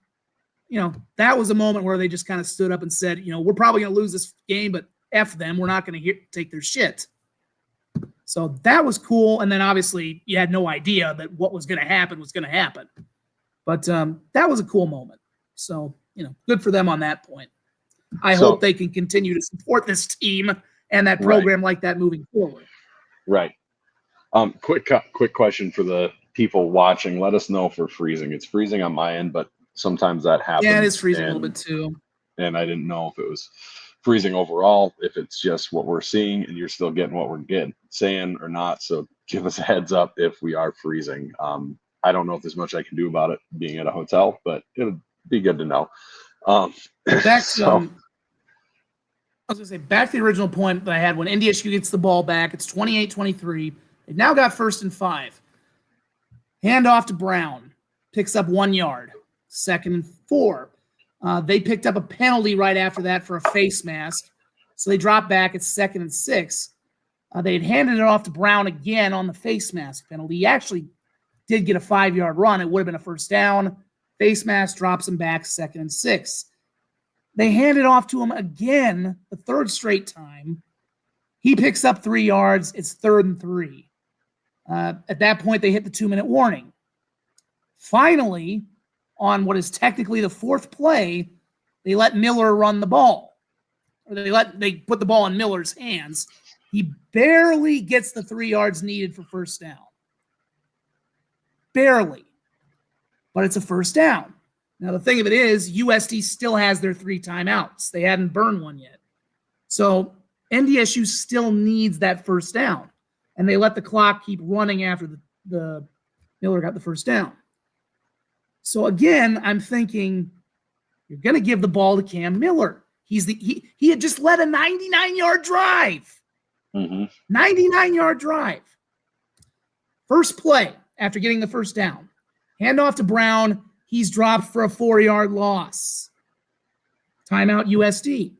Speaker 2: That was a moment where they just kind of stood up and said, we're probably going to lose this game, but F them. We're not going to take their shit. So that was cool. And then obviously you had no idea that what was going to happen was going to happen. But that was a cool moment. So, good for them on that point. I hope they can continue to support this team and that program like that moving forward.
Speaker 1: Right. Quick question for the people watching. Let us know if we're freezing. It's freezing on my end, but sometimes that happens.
Speaker 2: Yeah, it is freezing a little bit too.
Speaker 1: And I didn't know if it was freezing overall, if it's just what we're seeing and you're still getting what we're saying or not. So give us a heads up if we are freezing. I don't know if there's much I can do about it being at a hotel, but it would be good to know.
Speaker 2: Back to the original point that I had when NDSU gets the ball back. It's 28-23. They've now got 1st and 5. Hand off to Brown. Picks up 1 yard. 2nd and 4. They picked up a penalty right after that for a face mask. So they drop back. It's 2nd and 6. They'd handed it off to Brown again on the face mask penalty. He actually did get a 5-yard run. It would have been a 1st down. Face mask drops him back, 2nd and 6. They hand it off to him again, the 3rd straight time. He picks up 3 yards. It's 3rd and 3. At that point, they hit the 2-minute warning. Finally, on what is technically the 4th play, they let Miller run the ball. Or they put the ball in Miller's hands. He barely gets the 3 yards needed for 1st down. Barely. But it's a 1st down. Now, the thing of it is, USD still has their 3 timeouts. They hadn't burned one yet. So NDSU still needs that 1st down. And they let the clock keep running after the Miller got the 1st down. So again, I'm thinking, you're going to give the ball to Cam Miller. He had just led a 99-yard drive. 99-yard drive. First play after getting the 1st down. Hand off to Brown. He's dropped for a 4-yard loss. Timeout USD.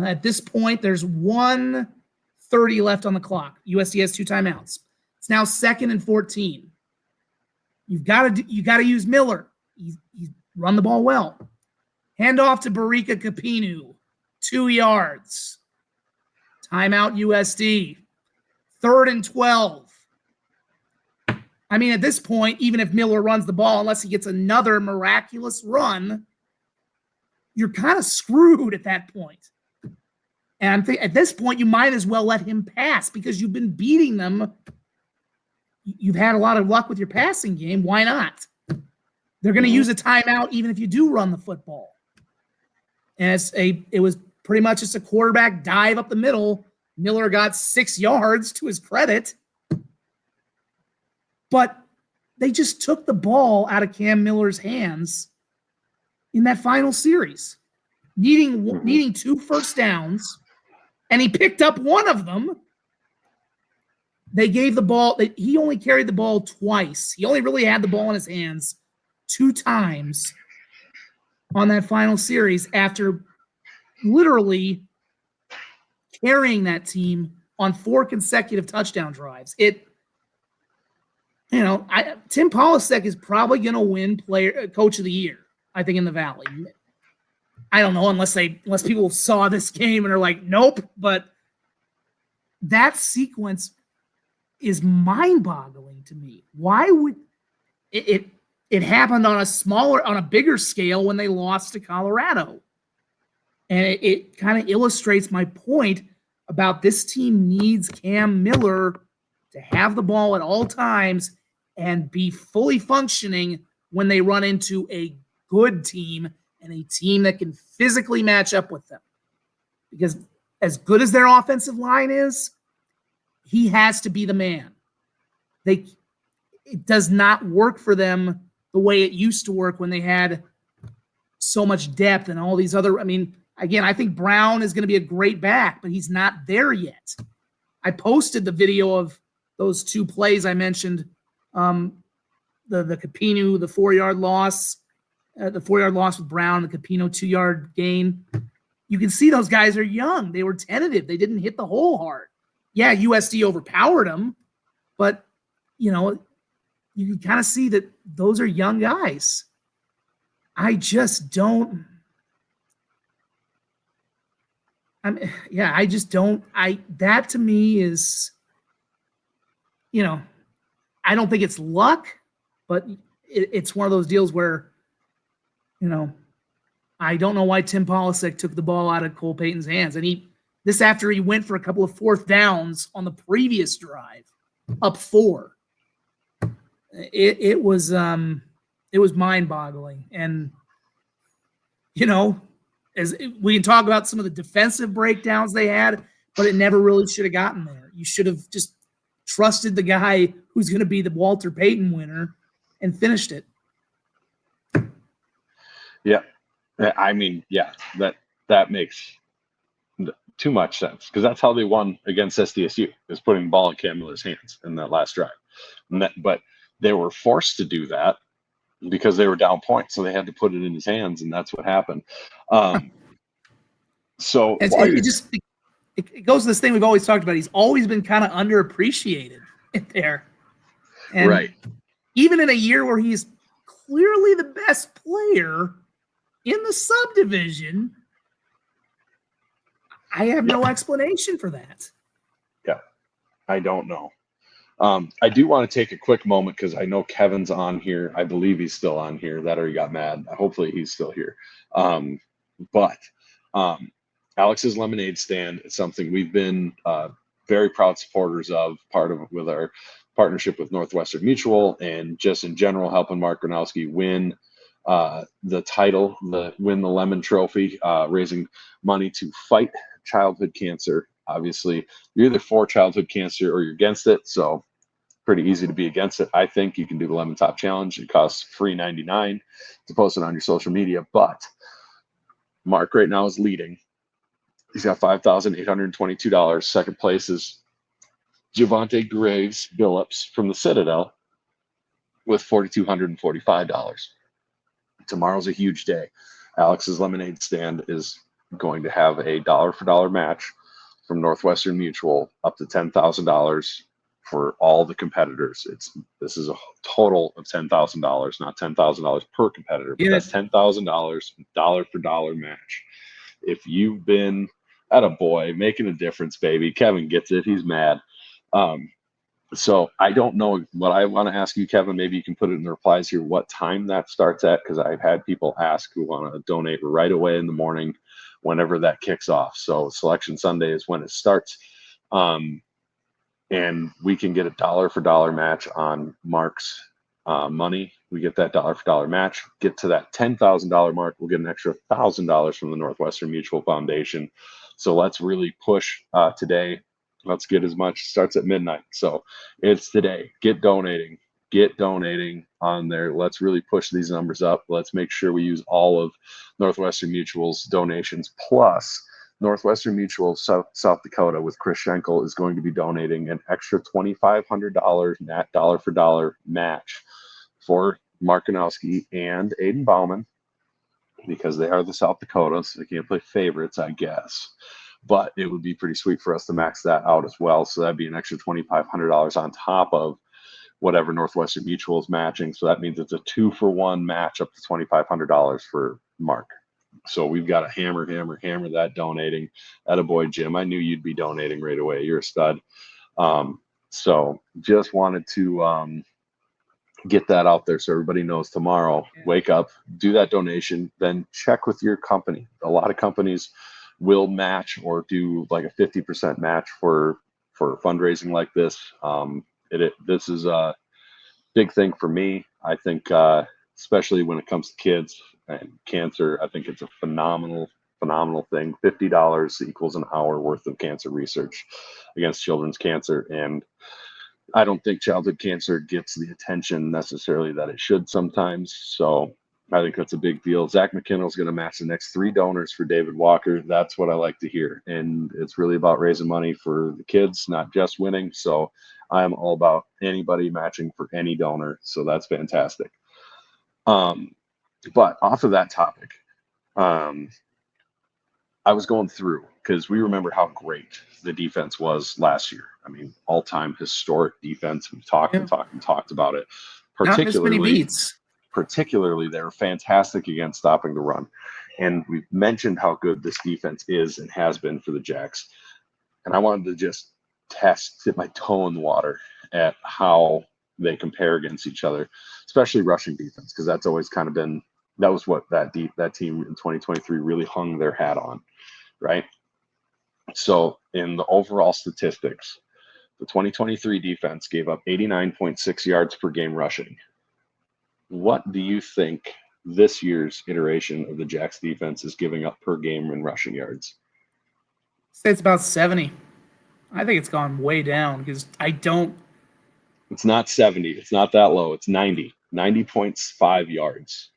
Speaker 2: At this point, there's 1:30 left on the clock. USD has 2 timeouts. It's now 2nd and 14. you got to use Miller. He's run the ball well. Hand off to Barika Kapinu, 2 yards. Timeout USD. 3rd and 12. I mean, at this point, even if Miller runs the ball, unless he gets another miraculous run, you're kind of screwed at that point. And at this point, you might as well let him pass because you've been beating them. You've had a lot of luck with your passing game. Why not? They're going to use a timeout even if you do run the football. And it was pretty much just a quarterback dive up the middle. Miller got 6 yards to his credit. But they just took the ball out of Cam Miller's hands in that final series, needing 2 first downs, and he picked up one of them. They gave the ball. He only carried the ball twice. He only really had the ball in his hands 2 times on that final series after literally carrying that team on 4 consecutive touchdown drives. Tim Polasek is probably going to win coach of the year, I think, in the Valley. I don't know unless people saw this game and are like, nope. But that sequence is mind-boggling to me. Why would it happened on a bigger scale when they lost to Colorado? And it kind of illustrates my point about this team needs Cam Miller to have the ball at all times and be fully functioning when they run into a good team and a team that can physically match up with them. Because as good as their offensive line is, he has to be the man. It does not work for them the way it used to work when they had so much depth and all these other. I mean, again, I think Brown is going to be a great back, but he's not there yet. I posted the video of those 2 plays I mentioned, the Capino, the 4-yard loss, the 4-yard loss with Brown, the Capino 2-yard gain. You can see those guys are young. They were tentative. They didn't hit the hole hard. Yeah, USD overpowered them, but, you can kind of see that those are young guys. I just don't. That to me is, I don't think it's luck, but it's one of those deals where, I don't know why Tim Polasek took the ball out of Cole Payton's hands. And after he went for a couple of 4th downs on the previous drive, up 4. It was mind-boggling. And, as we can talk about some of the defensive breakdowns they had, but it never really should have gotten there. You should have just trusted the guy who's going to be the Walter Payton winner and finished it.
Speaker 1: Yeah. I mean, yeah, that makes too much sense because that's how they won against SDSU, is putting the ball in Cam Miller's hands in that last drive. But they were forced to do that because they were down points, so they had to put it in his hands, and that's what happened. So
Speaker 2: it goes to this thing we've always talked about. He's always been kind of underappreciated there. And
Speaker 1: right.
Speaker 2: Even in a year where he's clearly the best player in the subdivision, I have no explanation for that.
Speaker 1: Yeah, I don't know. I do want to take a quick moment because I know Kevin's on here. I believe he's still on here. That or he got mad. Hopefully he's still here. But Alex's Lemonade Stand is something we've been very proud supporters of, with our partnership with Northwestern Mutual, and just in general helping Mark Gronowski win the title, win the Lemon Trophy, raising money to fight childhood cancer. Obviously, you're either for childhood cancer or you're against it. So pretty easy to be against it. I think you can do the Lemon Top Challenge. It costs free $99 to post it on your social media. But Mark right now is leading. He's got $5,822. Second place is Javante Graves Billups from the Citadel with $4,245. Tomorrow's a huge day. Alex's Lemonade Stand is going to have a dollar-for-dollar match from Northwestern Mutual up to $10,000 for all the competitors. This is a total of $10,000, not $10,000 per competitor, but that's $10,000 dollar for dollar match. If you've been at a boy making a difference, baby, Kevin gets it. He's mad. So I don't know what I want to ask you, Kevin. Maybe you can put it in the replies here, what time that starts at, because I've had people ask who want to donate right away in the morning, whenever that kicks off. So Selection Sunday is when it starts. And we can get a dollar for dollar match on Mark's money. We get that dollar for dollar match, get to that $10,000 mark. We'll get an extra $1,000 from the Northwestern Mutual Foundation. So let's really push today. Let's get as much. Starts at midnight. So it's today. Get donating on there. Let's really push these numbers up. Let's make sure we use all of Northwestern Mutual's donations. Plus, Northwestern Mutual South Dakota with Chris Schenkel is going to be donating an extra $2,500 net dollar for dollar match for Mark Kanowski and Aiden Bauman, because they are the South Dakotas. So they can't play favorites, I guess. But it would be pretty sweet for us to max that out as well. So that'd be an extra $2,500 on top of whatever Northwestern Mutual is matching. So that means it's a 2-for-1 match up to $2,500 for Mark. So we've got to hammer that donating. Attaboy, Jim. I knew you'd be donating right away. You're a stud. So just wanted to get that out there so everybody knows tomorrow. Wake up, do that donation, then check with your company. A lot of companies will match or do like a 50% match for fundraising like this. This is a big thing for me. I think, especially when it comes to kids and cancer, I think it's a phenomenal thing. $50 equals an hour worth of cancer research against children's cancer. And I don't think childhood cancer gets the attention necessarily that it should sometimes. So I think that's a big deal. Zach McKinnell is going to match the next 3 donors for David Walker. That's what I like to hear. And it's really about raising money for the kids, not just winning. So I'm all about anybody matching for any donor. So that's fantastic. But off of that topic, I was going through, because we remember how great the defense was last year. I mean, all-time historic defense. We've talked and talked about it. Particularly, they were fantastic against stopping the run. And we've mentioned how good this defense is and has been for the Jacks. And I wanted to just dip my toe in the water at how they compare against each other, especially rushing defense, because that's always kind of been, that was what that team in 2023 really hung their hat on, right? So in the overall statistics, the 2023 defense gave up 89.6 yards per game rushing. What do you think this year's iteration of the Jacks defense is giving up per game in rushing yards?
Speaker 2: Say it's about 70. I think it's gone way down because
Speaker 1: It's not 70. It's not that low. It's 90. 90.5 yards.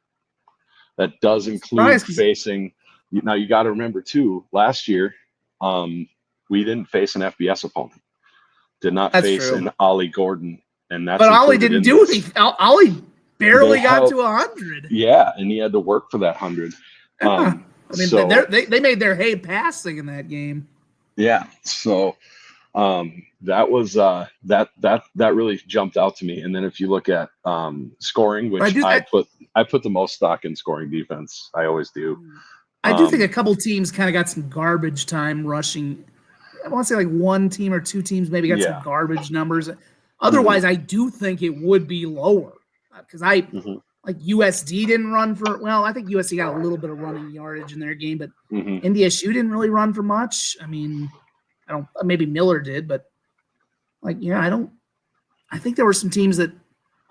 Speaker 1: That does include facing. Now you got to remember too. Last year, we didn't face an FBS opponent. Did not face an Ollie Gordon, and that's.
Speaker 2: But Ollie didn't do anything. Ollie barely got to 100.
Speaker 1: Yeah, and he had to work for that 100.
Speaker 2: I mean, they made their hay passing in that game.
Speaker 1: Yeah, so that was that really jumped out to me. And then if you look at scoring, which I put the most stock in scoring defense. I always do.
Speaker 2: I do think a couple teams kind of got some garbage time rushing. I want to say like one team or 2 teams maybe got some garbage numbers. Otherwise, I do think it would be lower because like USD didn't run for. Well, I think USD got a little bit of running yardage in their game, but NDSU didn't really run for much. I mean, I don't. Maybe Miller did, but I don't. I think there were some teams that,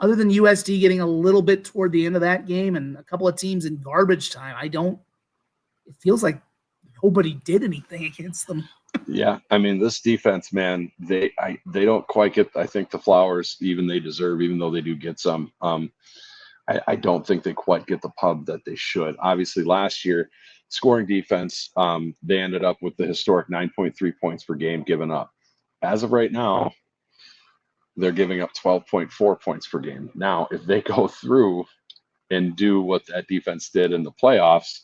Speaker 2: other than USD getting a little bit toward the end of that game, and a couple of teams in garbage time. It feels like nobody did anything against them.
Speaker 1: Yeah, I mean, this defense, man, they don't quite get, I think, the flowers even they deserve, even though they do get some. I don't think they quite get the pub that they should. Obviously, last year, scoring defense, they ended up with the historic 9.3 points per game given up. As of right now, they're giving up 12.4 points per game. Now, if they go through and do what that defense did in the playoffs,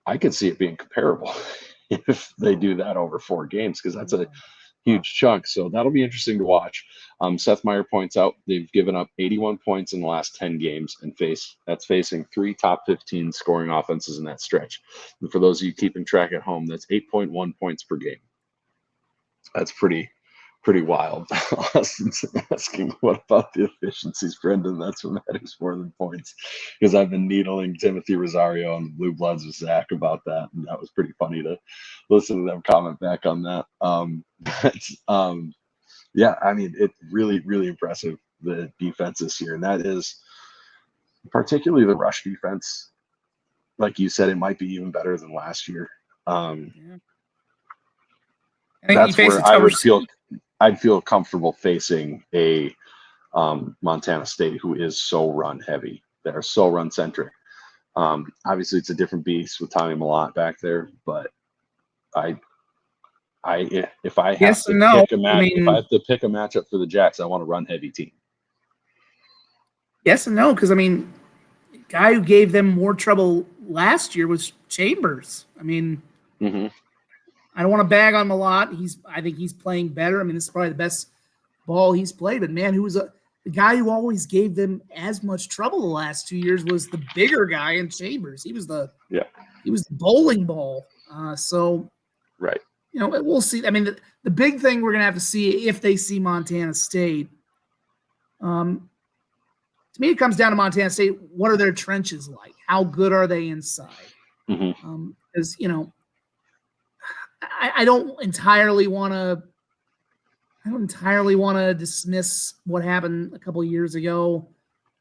Speaker 1: I could see it being comparable if they do that over 4 games, because huge chunk. So that'll be interesting to watch. Seth Meyer points out they've given up 81 points in the last 10 games and that's facing 3 top 15 scoring offenses in that stretch. And for those of you keeping track at home, that's 8.1 points per game. That's pretty wild. Austin's asking, what about the efficiencies, Brendan? That's what matters more than points. Because I've been needling Timothy Rosario and the Blue Bloods with Zach about that, and that was pretty funny to listen to them comment back on that. Yeah, I mean, it's really, really impressive, the defense this year, and that is particularly the rush defense. Like you said, it might be even better than last year. That's where I'd feel comfortable facing a Montana State who is so run heavy. They're so run centric. Obviously, it's a different beast with Tommy Mellott back there, but if I have to pick a matchup for the Jacks, I want a run heavy team.
Speaker 2: Yes and no, because I mean, the guy who gave them more trouble last year was Chambers. I mean, I don't want to bag on him a lot. I think he's playing better. I mean, this is probably the best ball he's played. But man, the guy who always gave them as much trouble the last 2 years was the bigger guy in Chambers. He was the bowling ball.
Speaker 1: Right.
Speaker 2: You know, we'll see. I mean, the big thing we're going to have to see if they see Montana State. To me, it comes down to Montana State. What are their trenches like? How good are they inside? Because, you know, I don't entirely want to dismiss what happened a couple of years ago.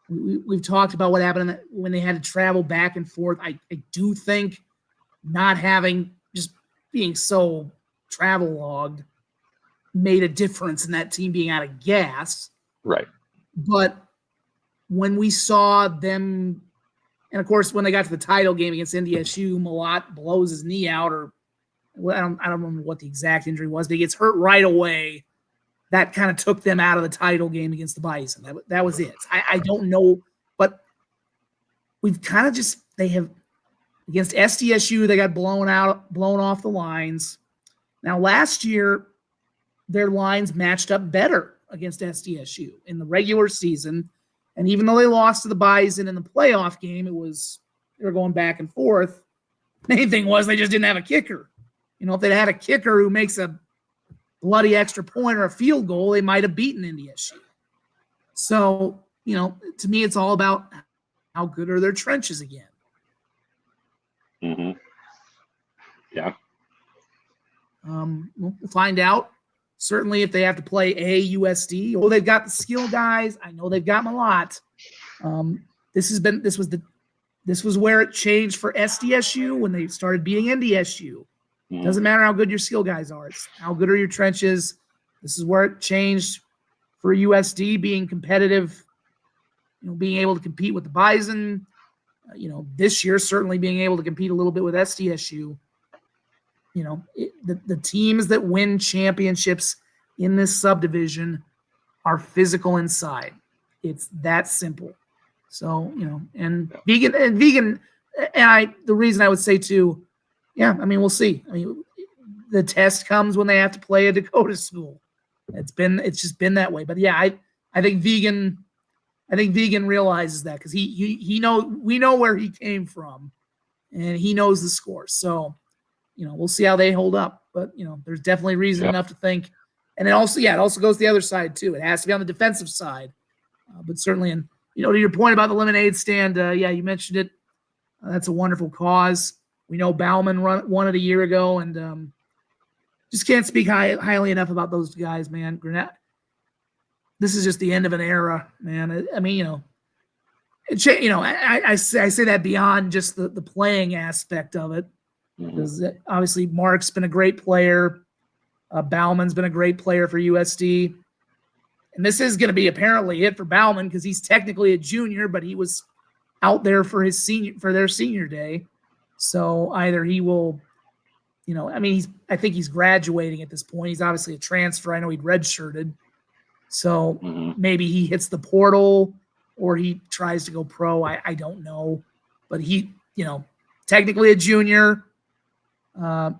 Speaker 2: We've talked about what happened when they had to travel back and forth. I do think not having just being so travel logged made a difference in that team being out of gas.
Speaker 1: Right.
Speaker 2: But when we saw them, and of course, when they got to the title game against NDSU, Mellott blows his knee out, or I don't remember what the exact injury was, but he gets hurt right away. That kind of took them out of the title game against the Bison. That was it. I don't know, but we've kind of they have against SDSU, they got blown off the lines. Now, last year, their lines matched up better against SDSU in the regular season. And even though they lost to the Bison in the playoff game, they were going back and forth. Main thing was they just didn't have a kicker. You know, if they'd had a kicker who makes a bloody extra point or a field goal, they might have beaten NDSU. So, you know, to me, it's all about how good are their trenches again.
Speaker 1: Yeah.
Speaker 2: We'll find out. Certainly, if they have to play AUSD, they've got the skill guys. I know they've got them a lot. This was where it changed for SDSU when they started beating NDSU. Doesn't matter how good your skill guys are. It's how good are your trenches. This is where it changed for USD being competitive, you know, being able to compete with the Bison. You know, this year certainly being able to compete a little bit with SDSU. You know, the teams that win championships in this subdivision are physical inside. It's that simple. So, you know, and Vegan, the reason I would say too, yeah, I mean, we'll see. I mean, the test comes when they have to play a Dakota school. It's just been that way. But yeah, I think Vegan realizes that because we know where he came from, and he knows the score. So, you know, we'll see how they hold up. But you know, there's definitely reason enough to think. And it also goes the other side too. It has to be on the defensive side, but certainly, and you know, to your point about the lemonade stand, you mentioned it. That's a wonderful cause. We know Bauman won it a year ago, and just can't speak highly enough about those guys, man. Granette, this is just the end of an era, man. I mean, you know, I say that beyond just the playing aspect of it, because obviously Mark's been a great player, Bauman's been a great player for USD, and this is going to be apparently it for Bauman because he's technically a junior, but he was out there for their senior day. So either he will, you know, I mean, I think he's graduating at this point. He's obviously a transfer. I know he'd redshirted. So maybe he hits the portal or he tries to go pro. I don't know. But he, you know, technically a junior.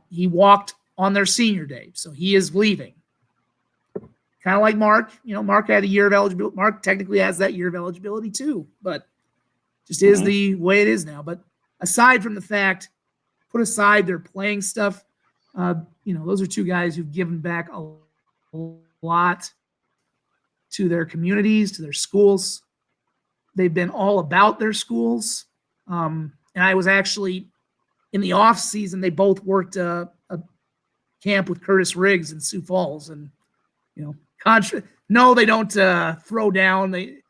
Speaker 2: He walked on their senior day. So he is leaving. kind of like Mark. Mark had a year of eligibility. Mark technically has that year of eligibility too, but just is the way it is now. But aside from the fact, put aside their playing stuff, those are two guys who've given back a lot to their communities, to their schools. They've been all about their schools. And I was actually in the off season, they both worked a camp with Curtis Riggs in Sioux Falls. And, no, they don't throw down.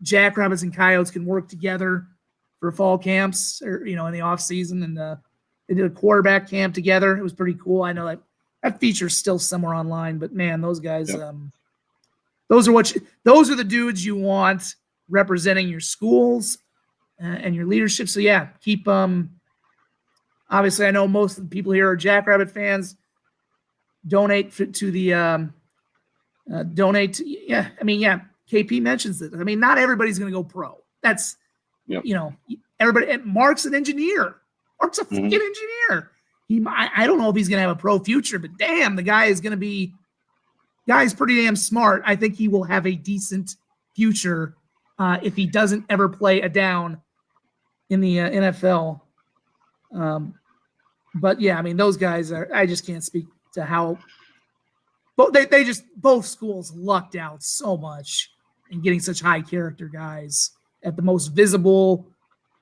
Speaker 2: Jackrabbits and Coyotes can work together for fall camps or, in the off season. And they did a quarterback camp together. It was pretty cool. I know that feature's still somewhere online, but man, those guys, those are the dudes you want representing your schools and your leadership. So yeah, keep obviously I know most of the people here are Jackrabbit fans. Donate to the KP mentions it. I mean, not everybody's going to go pro. That's everybody. Mark's an engineer. Mark's a freaking engineer. I don't know if he's going to have a pro future, but damn, the guy is going to be. Guy's pretty damn smart. I think he will have a decent future if he doesn't ever play a down in the NFL. But yeah, I mean, those guys are. I just can't speak to how. But they just both schools lucked out so much in getting such high character guys at the most visible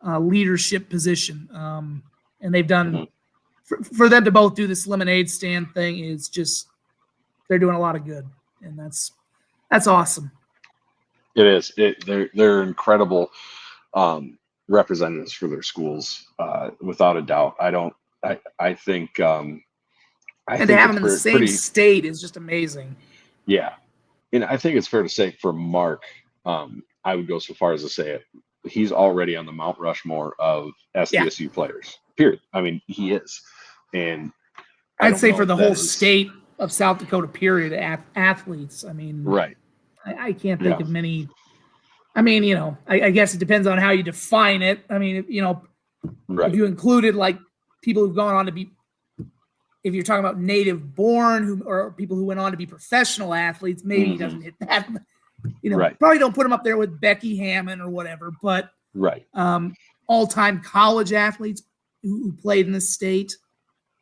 Speaker 2: leadership position. And they've done for them to both do this lemonade stand thing is just they're doing a lot of good, and that's awesome.
Speaker 1: It is. They're incredible representatives for their schools, without a doubt. I think.
Speaker 2: And to have them in the same state is just amazing.
Speaker 1: Yeah. And I think it's fair to say for Mark, I would go so far as to say it. He's already on the Mount Rushmore of SDSU players, period. I mean, he is. And
Speaker 2: I'd say for the whole state of South Dakota, period, athletes. I mean,
Speaker 1: right.
Speaker 2: I can't think of many. I mean, I guess it depends on how you define it. I mean, if you included like people who've gone on to be, if you're talking about native born or people who went on to be professional athletes, maybe he doesn't hit that. Probably don't put him up there with Becky Hammond or whatever, but all-time college athletes who played in the state,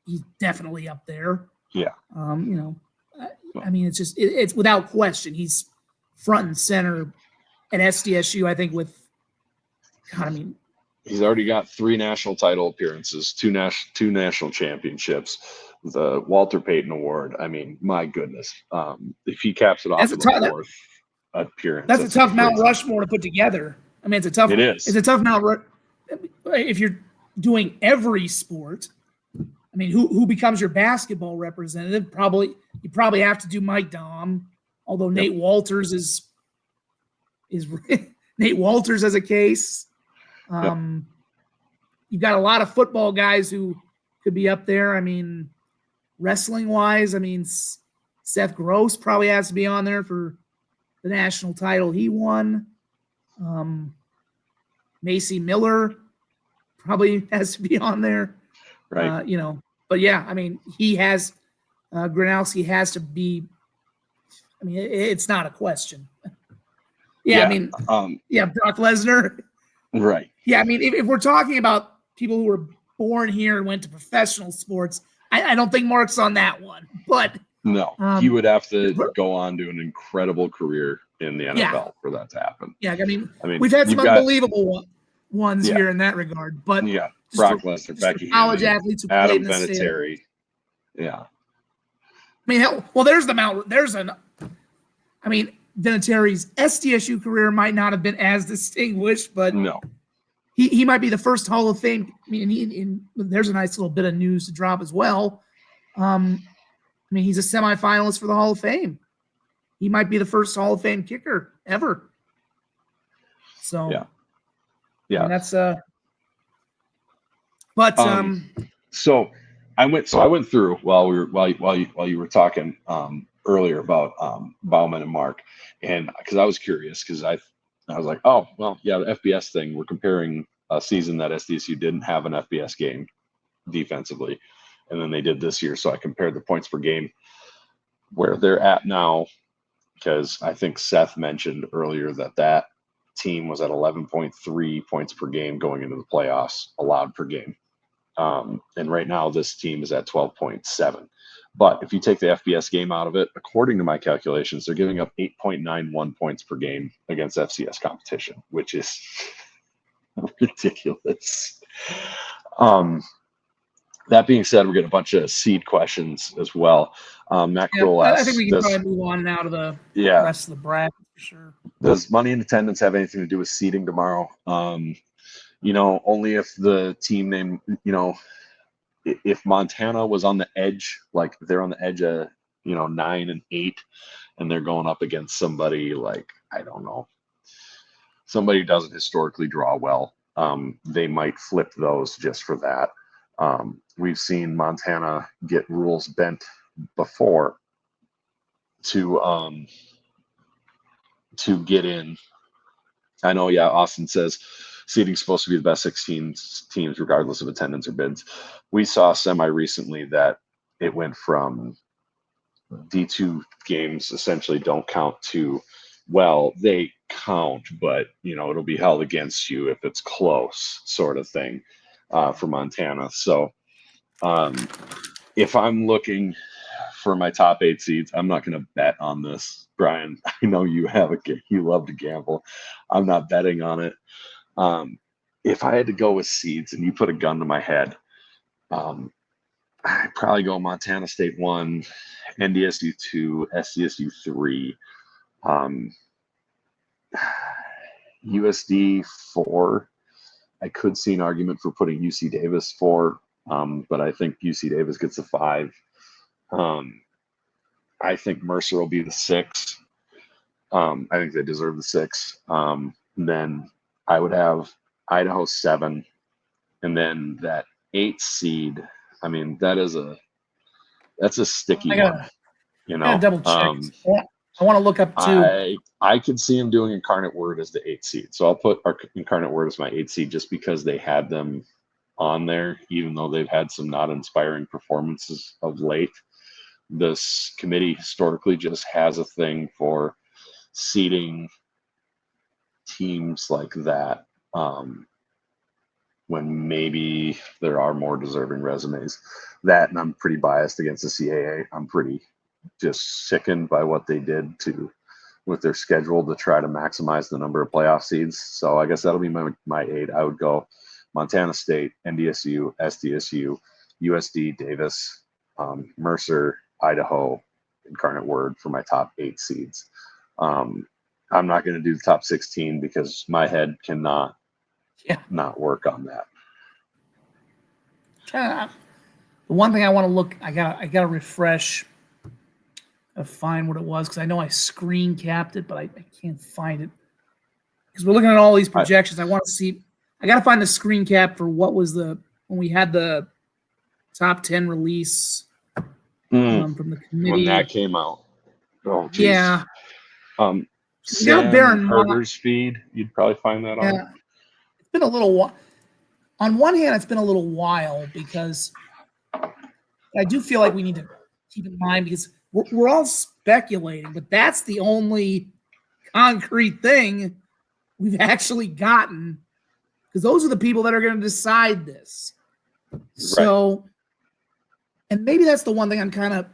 Speaker 2: he's definitely up there.
Speaker 1: Yeah.
Speaker 2: I mean, it's just, it's without question. He's front and center at SDSU, I think
Speaker 1: he's already got 3 national title appearances, 2 national championships, the Walter Payton Award. I mean, my goodness. If he caps it off with a 4th appearance.
Speaker 2: That's a tough Mount Rushmore to put together. I mean, it is. It's a tough Mount if you're doing every sport. I mean, who becomes your basketball representative? You probably have to do Mike Daum, although Nate Walters is Nate Walters as a case. You've got a lot of football guys who could be up there. I mean, wrestling wise, I mean, Seth Gross probably has to be on there for the national title he won. Macy Miller probably has to be on there.
Speaker 1: Right.
Speaker 2: But yeah, I mean, he has Gronowski has to be. I mean, it's not a question. I mean, Brock Lesnar.
Speaker 1: Right.
Speaker 2: Yeah, I mean, if we're talking about people who were born here and went to professional sports, I don't think Mark's on that one. But
Speaker 1: no, he would have to go on to an incredible career in the NFL for that to happen.
Speaker 2: Yeah, I mean we've had some unbelievable ones here in that regard. But
Speaker 1: Brock Lesnar, Becky
Speaker 2: college
Speaker 1: Hammond,
Speaker 2: athletes who
Speaker 1: Adam
Speaker 2: played in the
Speaker 1: Vinatieri.
Speaker 2: state.
Speaker 1: Yeah.
Speaker 2: I mean, there's the Mount. Vinatieri's SDSU career might not have been as distinguished, but
Speaker 1: no,
Speaker 2: he might be the first Hall of Fame. I mean, there's a nice little bit of news to drop as well. I mean, he's a semifinalist for the Hall of Fame. He might be the first Hall of Fame kicker ever. So
Speaker 1: yeah,
Speaker 2: that's
Speaker 1: So I went through while you were talking earlier about Bauman and Mark, and because I was curious, because I was like, oh well, yeah, the FBS thing. We're comparing a season that SDSU didn't have an FBS game defensively, and then they did this year. So I compared the points per game where they're at now because I think Seth mentioned earlier that team was at 11.3 points per game going into the playoffs allowed per game. And right now this team is at 12.7. But if you take the FBS game out of it, according to my calculations, they're giving up 8.91 points per game against FCS competition, which is ridiculous. That being said, we're getting a bunch of seed questions as well. Matt Kroll asks,
Speaker 2: I think we can probably move on now to the rest of the bracket for sure.
Speaker 1: Does money in attendance have anything to do with seeding tomorrow? Only if the team name, if Montana was on the edge, like they're on the edge of, 9 and 8, and they're going up against somebody like, I don't know, somebody who doesn't historically draw well, they might flip those just for that. We've seen Montana get rules bent before to get in. I know, Austin says seeding's supposed to be the best 16 teams regardless of attendance or bids. We saw semi recently that it went from D2 games essentially don't count to, well, they count, but it'll be held against you if it's close, sort of thing, for Montana. So if I'm looking for my top 8 seeds, I'm not going to bet on this, Brian. I know you love to gamble. I'm not betting on it. If I had to go with seeds and you put a gun to my head, I'd probably go Montana State 1, NDSU 2, SDSU 3, USD 4. I could see an argument for putting UC Davis 4, but I think UC Davis gets a 5. I think Mercer will be the 6. I think they deserve the 6. Then I would have Idaho 7, and then that 8 seed. I mean, that's a sticky one.
Speaker 2: Double check. I want to look up too.
Speaker 1: I could see him doing Incarnate Word as the 8 seed. So I'll put Incarnate Word as my 8 seed just because they had them on there, even though they've had some not inspiring performances of late. This committee historically just has a thing for seeding teams like that when maybe there are more deserving resumes. That, and I'm pretty biased against the CAA. I'm pretty just sickened by what they did with their schedule to try to maximize the number of playoff seeds. So I guess that'll be my 8. I would go Montana State, NDSU, SDSU, USD, Davis, Mercer, Idaho, Incarnate Word for my top 8 seeds. I'm not going to do the top 16 because my head cannot not work on that.
Speaker 2: The one thing I want to look, I gotta refresh, find what it was, because I know I screen capped it, but I can't find it because we're looking at all these projections. I want to see. I gotta find the screen cap for what was when we had the top 10 release from the committee
Speaker 1: when that came out. Oh, geez.
Speaker 2: Yeah.
Speaker 1: Sam Herder's feed, you'd probably find that on.
Speaker 2: It's been a little while. On one hand, it's been a little while because I do feel like we need to keep in mind because we're all speculating, but that's the only concrete thing we've actually gotten because those are the people that are going to decide this. So, and maybe that's the one thing I'm kind of,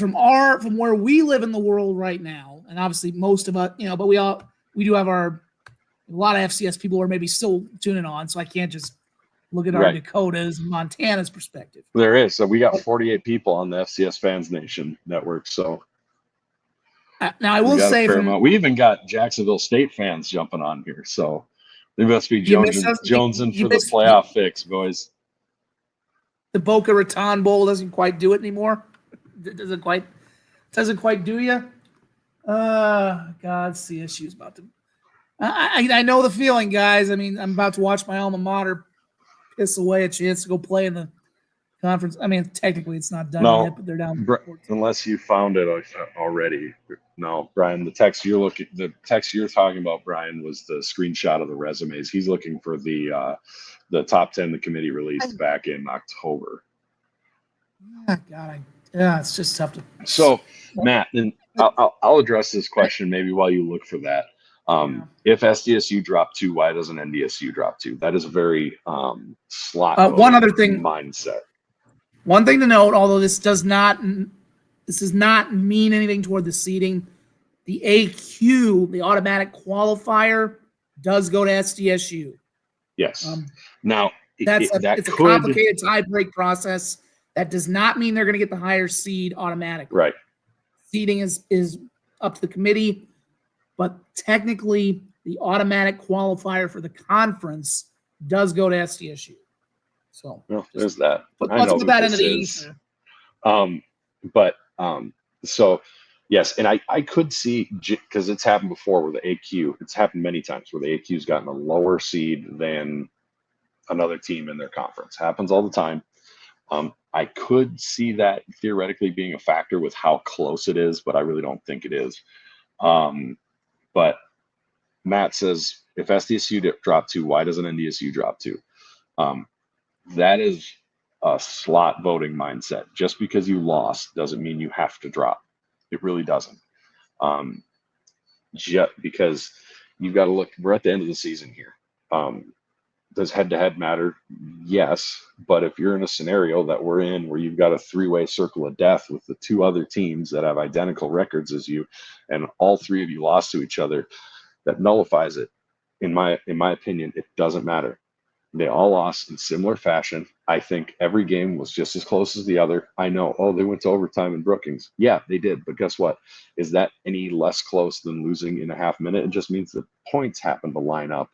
Speaker 2: from where we live in the world right now, and obviously most of us, but we do have a lot of FCS people are maybe still tuning on, so I can't just look at our Dakotas and Montana's perspective.
Speaker 1: There is. So we got 48 people on the FCS Fans Nation network. So
Speaker 2: now I will say
Speaker 1: we even got Jacksonville State fans jumping on here. So they must be jonesing for the playoff fix, boys.
Speaker 2: The Boca Raton Bowl doesn't quite do it anymore. It doesn't quite do you. God, CSU's about to. I know the feeling, guys. I'm about to watch my alma mater piss away a chance to go play in the conference. Technically it's not done yet, but they're down.
Speaker 1: Unless you found it already. No, Brian, the text you're talking about, Brian, was the screenshot of the resumes. He's looking for the top 10 the committee released back in October.
Speaker 2: God, it's just tough to.
Speaker 1: So, Matt, and I'll address this question maybe while you look for that. If SDSU dropped 2, why doesn't NDSU drop 2? That is a very slot
Speaker 2: one other thing
Speaker 1: mindset.
Speaker 2: One thing to note, although this does not mean anything toward the seeding, the AQ, the automatic qualifier, does go to SDSU.
Speaker 1: Yes. Now
Speaker 2: it's a complicated tie-break process. That does not mean they're going to get the higher seed automatically.
Speaker 1: Right.
Speaker 2: Seeding is up to the committee, but technically the automatic qualifier for the conference does go to SDSU. So
Speaker 1: there's that.
Speaker 2: Let's put that into the ether.
Speaker 1: So yes, and I could see, because it's happened before with the AQ. It's happened many times where the AQ's gotten a lower seed than another team in their conference. Happens all the time. I could see that theoretically being a factor with how close it is, but I really don't think it is. But Matt says, if SDSU dropped 2, why doesn't NDSU drop 2? That is a slot voting mindset. Just because you lost doesn't mean you have to drop. It really doesn't. Just because you've got to look, we're at the end of the season here. Does head-to-head matter? Yes. But if you're in a scenario that we're in where you've got a 3-way circle of death with the 2 other teams that have identical records as you, and all 3 of you lost to each other, that nullifies it. In my opinion, it doesn't matter. They all lost in similar fashion. I think every game was just as close as the other. I know, they went to overtime in Brookings. Yeah, they did. But guess what? Is that any less close than losing in a half minute? It just means the points happen to line up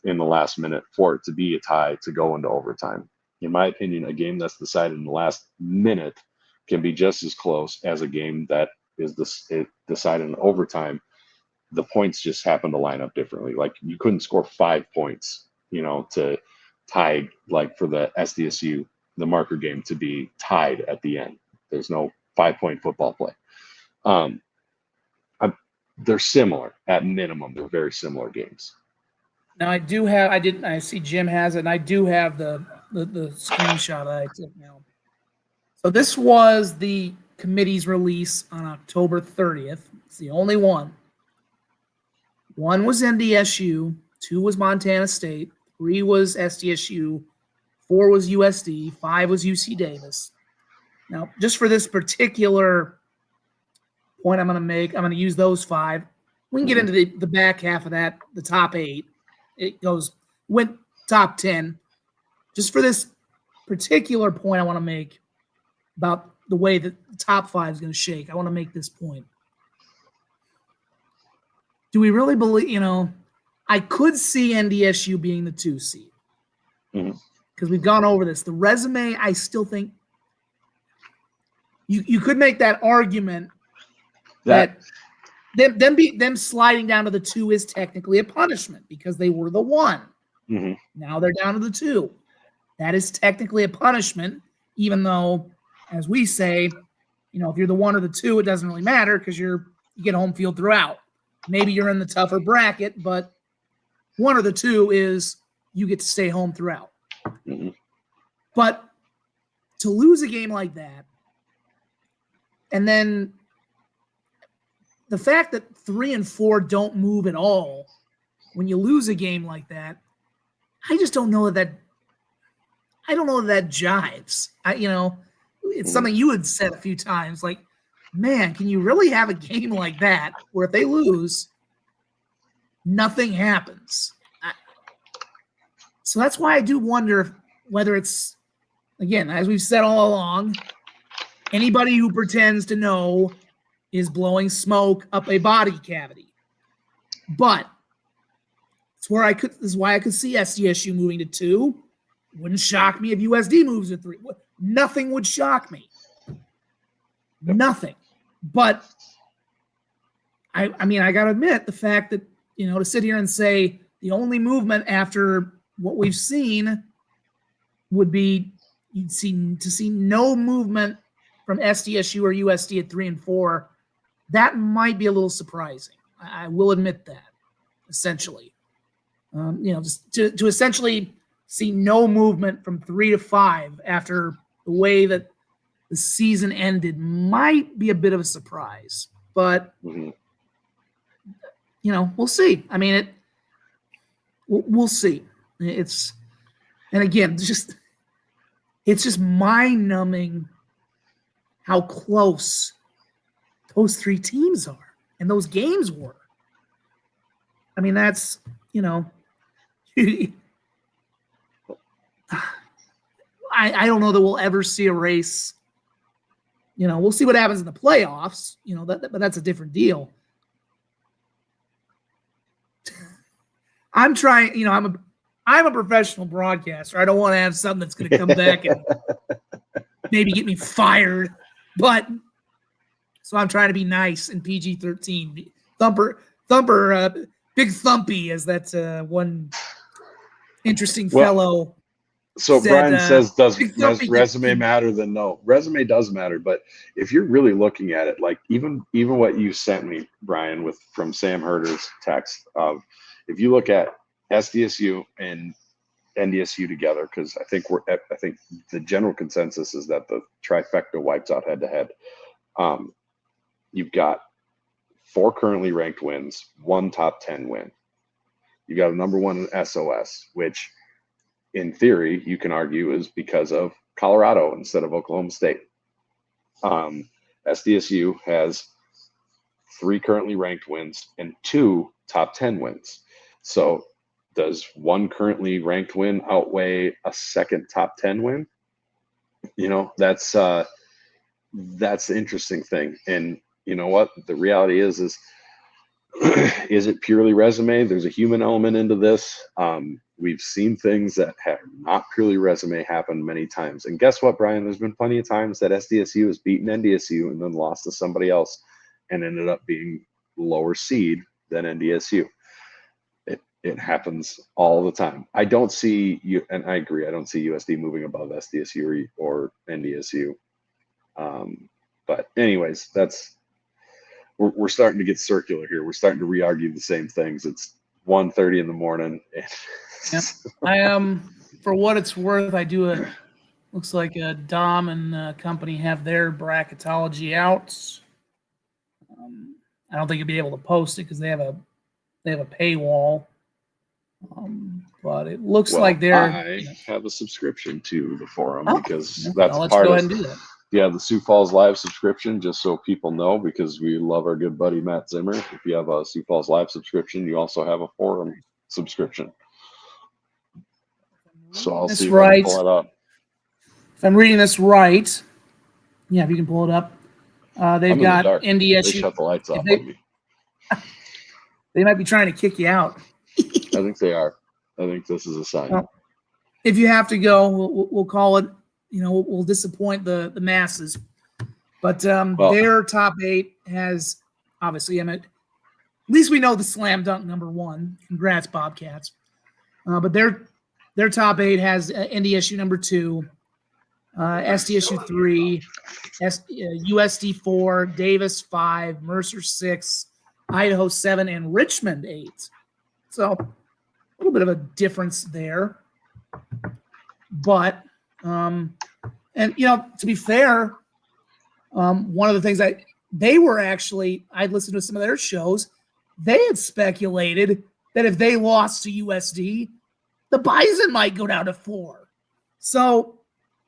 Speaker 1: in the last minute for it to be a tie to go into overtime. In my opinion, a game that's decided in the last minute can be just as close as a game that is decided in overtime. The points just happen to line up differently. Like, you couldn't score 5 points, to tie, like for the SDSU, the marker game, to be tied at the end. There's no 5-point football play. They're similar at minimum. They're very similar games.
Speaker 2: Now I see Jim has it, and I do have the screenshot I took now. So this was the committee's release on October 30th. It's the only one. 1 was NDSU, 2 was Montana State, 3 was SDSU, 4 was USD, 5 was UC Davis. Now, just for this particular point I'm going to make, I'm going to use those 5. We can get into the back half of that, the top 8. It went top 10. Just for this particular point I want to make about the way that the top 5 is going to shake, I want to make this point. Do we really believe, I could see NDSU being the 2 seed. Because we've gone over this. The resume, I still think you could make that argument that them sliding down to the 2 is technically a punishment because they were the 1. Now they're down to the 2. That is technically a punishment, even though, as we say, if you're the 1 or the 2, it doesn't really matter because you get home field throughout. Maybe you're in the tougher bracket, but 1 or the 2 is you get to stay home throughout. But to lose a game like that, and then the fact that 3 and 4 don't move at all when you lose a game like that, I just don't know that jives. It's something you had said a few times, like, man, can you really have a game like that where if they lose, nothing happens? So that's why I do wonder whether it's, again, as we've said all along, anybody who pretends to know is blowing smoke up a body cavity. But this is why I could see SDSU moving to 2. Wouldn't shock me if USD moves to 3. Nothing would shock me. Nothing. But I got to admit the fact that, to sit here and say the only movement after what we've seen would be to see no movement from SDSU or USD at 3 and 4. That might be a little surprising. I will admit that, essentially. Just to essentially see no movement from 3 to 5 after the way that the season ended might be a bit of a surprise. but we'll see. I mean, we'll see. And again, it's just mind-numbing how close those three teams are and those games were. I mean, that's I don't know that we'll ever see a race. We'll see what happens in the playoffs. But that's a different deal. I'm trying. I'm a professional broadcaster. I don't want to have something that's going to come back and maybe get me fired. But so I'm trying to be nice and PG-13. Thumper, Big Thumpy, as that one interesting fellow.
Speaker 1: So Brian says, does resume matter? Then no, resume does matter. But if you're really looking at it, like even what you sent me, Brian, from Sam Herder's text of, if you look at SDSU and NDSU together, because I think the general consensus is that the trifecta wipes out head to head. You've got 4 currently ranked wins, 1 top 10 win. You got a number 1 in SOS, which in theory you can argue is because of Colorado instead of Oklahoma State. SDSU has 3 currently ranked wins and 2 top 10 wins. So does 1 currently ranked win outweigh a second top 10 win? That's the interesting thing. And you know what? The reality is it purely resume? There's a human element into this. We've seen things that have not purely resume happen many times. And guess what, Brian? There's been plenty of times that SDSU has beaten NDSU and then lost to somebody else and ended up being lower seed than NDSU. It happens all the time. I don't see you, and I agree, I don't see USD moving above SDSU or NDSU. But anyways, we're starting to get circular here. We're starting to re-argue the same things. It's 1:30 in the morning.
Speaker 2: Yep. I am, for what it's worth, I do looks like Dom and company have their bracketology out. I don't think you'll be able to post it because they have a paywall. But it looks like
Speaker 1: I have a subscription to the forum because that's
Speaker 2: let's
Speaker 1: part
Speaker 2: go
Speaker 1: of
Speaker 2: ahead and do that.
Speaker 1: Yeah, the Sioux Falls Live subscription, just so people know, because we love our good buddy Matt Zimmer. If you have a Sioux Falls Live subscription, you also have a forum subscription. So I'll see if I can pull it up.
Speaker 2: If I'm reading this right, if you can pull it up. They've got NDSU.
Speaker 1: They shut the lights off on me.
Speaker 2: They might be trying to kick you out.
Speaker 1: I think they are. I think this is a sign.
Speaker 2: Well, if you have to go, we'll call it. We'll disappoint the masses. But their top 8 has obviously, at least we know the slam dunk number 1. Congrats, Bobcats. But their top 8 has NDSU number 2, SDSU 3, USD 4, Davis 5, Mercer 6, Idaho 7, and Richmond 8. So a little bit of a difference there. But and to be fair, one of the things they were actually, I'd listened to some of their shows, they had speculated that if they lost to USD, the Bison might go down to 4. So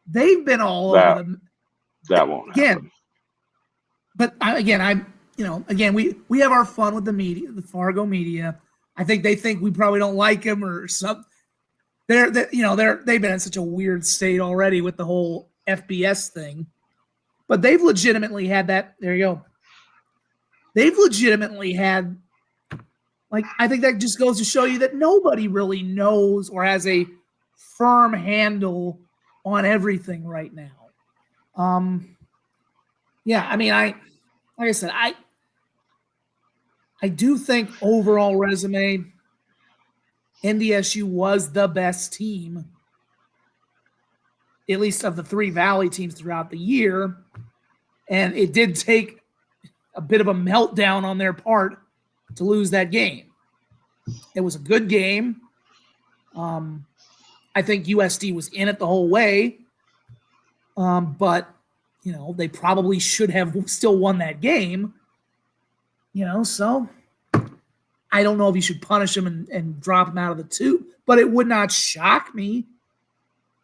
Speaker 2: they've been all over them.
Speaker 1: That won't happen.
Speaker 2: But we have our fun with the media, the Fargo media. I think they think we probably don't like them or something. They've been in such a weird state already with the whole FBS thing, but they've legitimately had that. There you go. They've legitimately had, I think that just goes to show you that nobody really knows or has a firm handle on everything right now. Like I said, I do think overall resume, NDSU was the best team, at least of the 3 Valley teams throughout the year. And it did take a bit of a meltdown on their part to lose that game. It was a good game. I think USD was in it the whole way. But, they probably should have still won that game. So I don't know if you should punish them and drop them out of the 2, but it would not shock me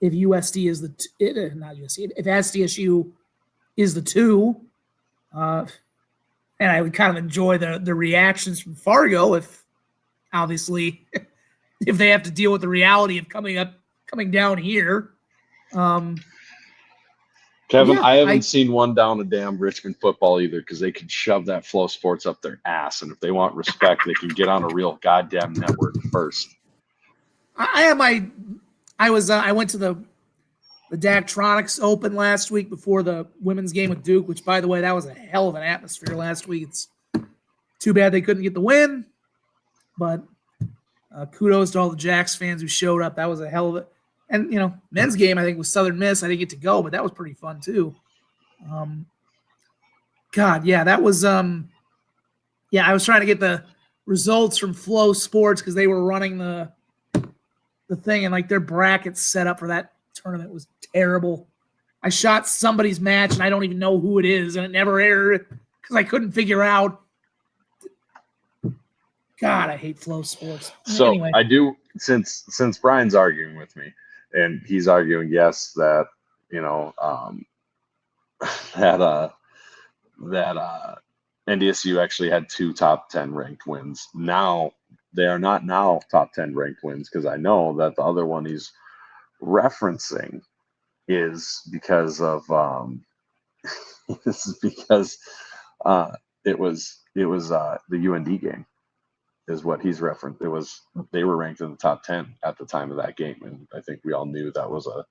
Speaker 2: if USD is not USD, if SDSU is the 2. And I would kind of enjoy the reactions from Fargo if obviously if they have to deal with the reality of coming down here.
Speaker 1: Kevin, yeah, I haven't seen one down a damn Richmond football either, because they can shove that Flow Sports up their ass, and if they want respect, they can get on a real goddamn network first.
Speaker 2: I went to the Daktronics Open last week before the women's game with Duke, which, by the way, that was a hell of an atmosphere last week. It's too bad they couldn't get the win, but kudos to all the Jacks fans who showed up. That was a hell of it. And, men's game, I think, was Southern Miss. I didn't get to go, but that was pretty fun, too. That was I was trying to get the results from Flow Sports because they were running the thing, and, their brackets set up for that tournament was terrible. I shot somebody's match, and I don't even know who it is, and it never aired because I couldn't figure out. God, I hate Flow Sports.
Speaker 1: So
Speaker 2: anyway.
Speaker 1: I do, since Brian's arguing with me, and he's arguing, yes, that that NDSU actually had 2 top 10 ranked wins. Now they are not now top 10 ranked wins, because I know that the other one he's referencing is because of this is because it was the UND game is what he's referenced. They were ranked in the top 10 at the time of that game, and I think we all knew that was a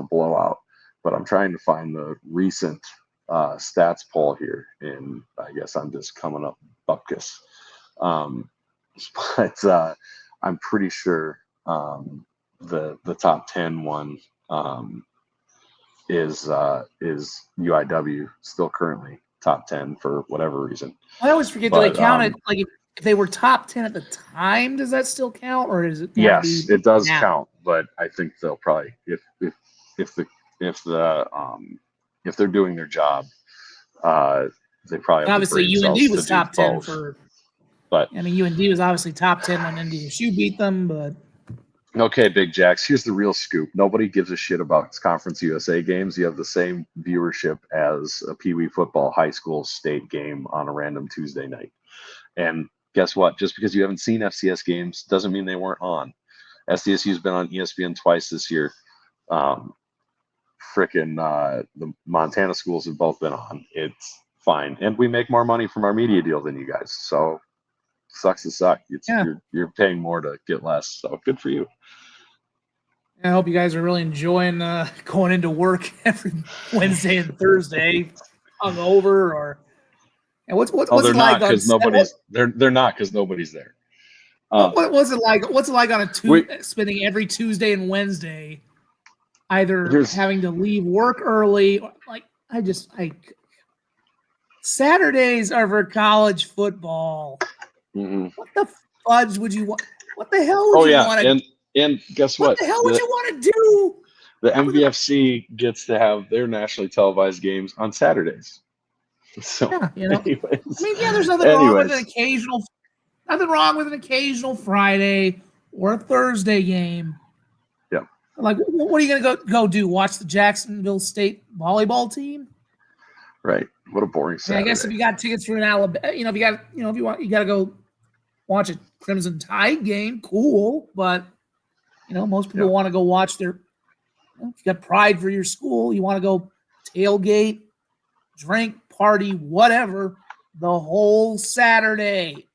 Speaker 1: blowout. But I'm trying to find the recent stats poll here, and I guess I'm just coming up bupkis. But I'm pretty sure the top 10 one is UIW still currently top 10 for whatever reason.
Speaker 2: I always forget, do they count it if they were top 10 at the time? Does that still count, or is it?
Speaker 1: Yes, it does count, but I think they'll probably if they're doing their job, they probably have
Speaker 2: obviously UND was top 10 for.
Speaker 1: But
Speaker 2: UND was obviously top 10 when NDSU beat them, but.
Speaker 1: Okay, Big Jacks, here's the real scoop. Nobody gives a shit about Conference USA games. You have the same viewership as a Pee Wee football high school state game on a random Tuesday night. And guess what? Just because you haven't seen FCS games doesn't mean they weren't on. SDSU's been on ESPN twice this year. The Montana schools have both been on. It's fine. And we make more money from our media deal than you guys. So sucks to suck. You're paying more to get less. So good for you.
Speaker 2: I hope you guys are really enjoying going into work every Wednesday and Thursday, hungover, or. And what's it like?
Speaker 1: They're not because nobody's there.
Speaker 2: What was it like? What's it like on spending every Tuesday and Wednesday, either having to leave work early? Saturdays are for college football.
Speaker 1: Mm-hmm.
Speaker 2: What the fudge would you want? What the hell would you want to?
Speaker 1: And guess what?
Speaker 2: What the hell would you want to do?
Speaker 1: The MVFC gets to have their nationally televised games on Saturdays. So, anyways.
Speaker 2: There's nothing wrong with an occasional Friday or a Thursday game.
Speaker 1: Yeah.
Speaker 2: What are you gonna go do? Watch the Jacksonville State volleyball team?
Speaker 1: Right. What a boring Saturday.
Speaker 2: I guess if you got tickets for an Alabama, if you got to go watch a Crimson Tide game, cool. But most people want to go watch their. If you got pride for your school, you want to go tailgate, drink, party, whatever, the whole Saturday.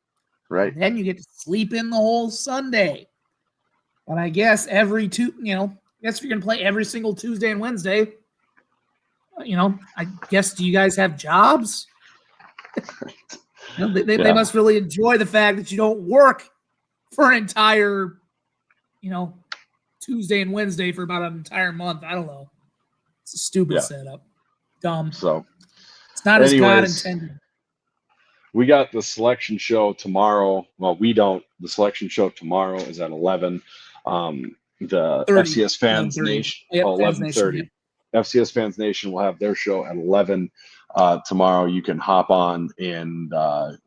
Speaker 1: Right.
Speaker 2: And then you get to sleep in the whole Sunday. But I guess if you're gonna play every single Tuesday and Wednesday, I guess, do you guys have jobs? They must really enjoy the fact that you don't work for an entire, Tuesday and Wednesday for about an entire month. I don't know. It's a stupid setup. Dumb.
Speaker 1: So
Speaker 2: it's not as God intended.
Speaker 1: We got the selection show tomorrow. Well, we don't. The selection show tomorrow is at 11. The
Speaker 2: 30.
Speaker 1: FCS Fans Nation, 11:30. FCS Fans Nation will have their show at 11. tomorrow you can hop on and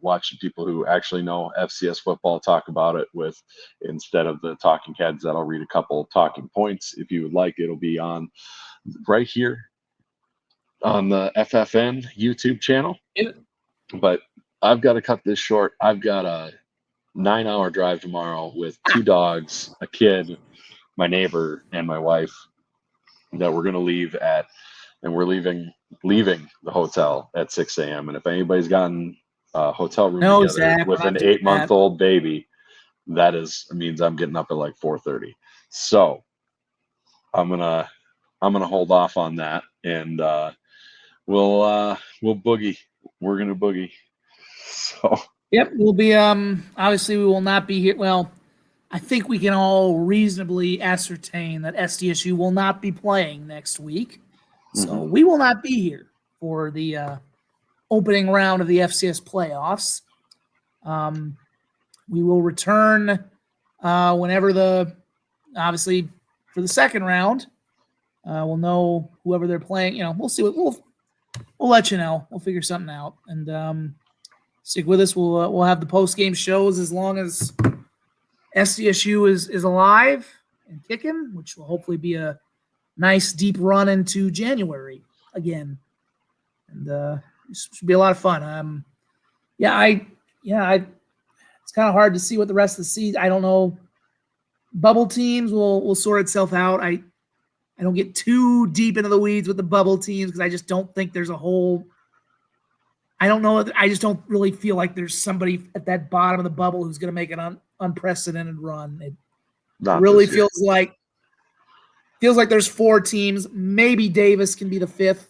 Speaker 1: watch the people who actually know FCS football talk about it with, instead of the talking heads that'll read a couple talking points. If you would like, it'll be on right here on the FFN YouTube channel. But I've got to cut this short. I've got a 9-hour drive tomorrow with 2 dogs, a kid, my neighbor, and my wife that we're going to leave at, and we're leaving the hotel at 6 a.m. And if anybody's gotten a hotel room together
Speaker 2: Zach,
Speaker 1: with an 8-month-old baby, that means I'm getting up at like 4:30. So I'm gonna hold off on that, and we'll boogie. We're gonna boogie. So
Speaker 2: yep, we'll be obviously we will not be here. Well, I think we can all reasonably ascertain that SDSU will not be playing next week. So we will not be here for the opening round of the FCS playoffs. We will return whenever obviously for the second round. We'll know whoever they're playing. We'll see we'll let you know. We'll figure something out, and stick with us. We'll have the post game shows as long as SDSU is alive and kicking, which will hopefully be a nice deep run into January again, and it should be a lot of fun. It's kind of hard to see what the rest of the season. I don't know. Bubble teams will sort itself out. I don't get too deep into the weeds with the bubble teams because I just don't think there's a whole. I don't know. I just don't really feel like there's somebody at that bottom of the bubble who's going to make an unprecedented run. It really feels like there's 4 teams. Maybe Davis can be the 5th,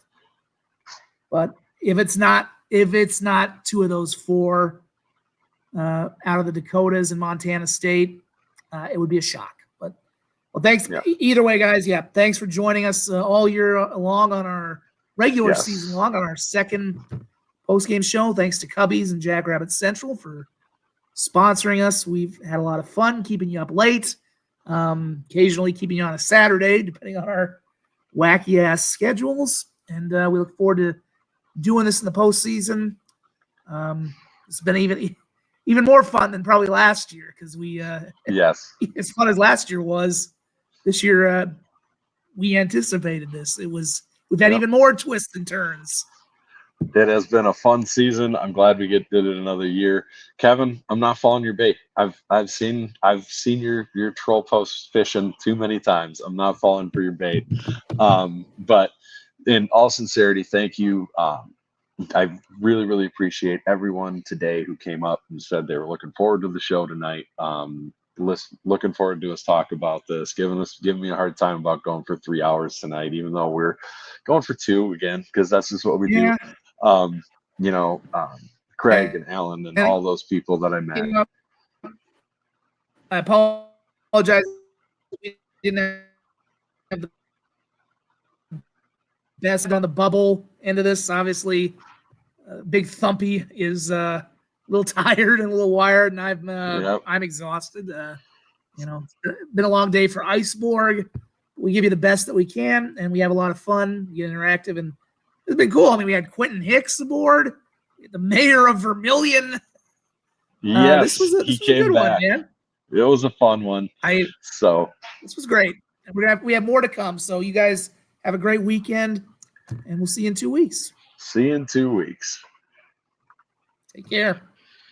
Speaker 2: but if it's not 2 of those 4 out of the Dakotas and Montana State, it would be a shock. But thanks either way, guys. Yeah, thanks for joining us all year long on our regular season long on our second post-game show. Thanks to Cubbies and Jackrabbit Central for sponsoring us. We've had a lot of fun keeping you up late, occasionally keeping you on a Saturday, depending on our wacky-ass schedules. And we look forward to doing this in the postseason. It's been even more fun than probably last year because we as fun as last year was, this year we anticipated this. We've had even more twists and turns.
Speaker 1: It has been a fun season. I'm glad we did it another year. Kevin, I'm not following your bait. I've seen your troll posts fishing too many times. I'm not falling for your bait. But in all sincerity, thank you. I really, really appreciate everyone today who came up and said they were looking forward to the show tonight. Looking forward to us talk about this, giving me a hard time about going for 3 hours tonight, even though we're going for 2 again, because that's just what we do. Craig and Alan and all those people that I met.
Speaker 2: I apologize. We didn't have the best on the bubble end of this. Obviously, Big Thumpy is a little tired and a little wired, and I'm exhausted. It's been a long day for Borg. We give you the best that we can, and we have a lot of fun. We get interactive, and it's been cool. I mean, we had Quentin Hicks aboard, the mayor of Vermilion.
Speaker 1: Yes,
Speaker 2: this was a good
Speaker 1: back.
Speaker 2: one, man.
Speaker 1: It was a fun one.
Speaker 2: This was great. And we have more to come. So you guys have a great weekend, and we'll see you in 2 weeks.
Speaker 1: See you in 2 weeks.
Speaker 2: Take care.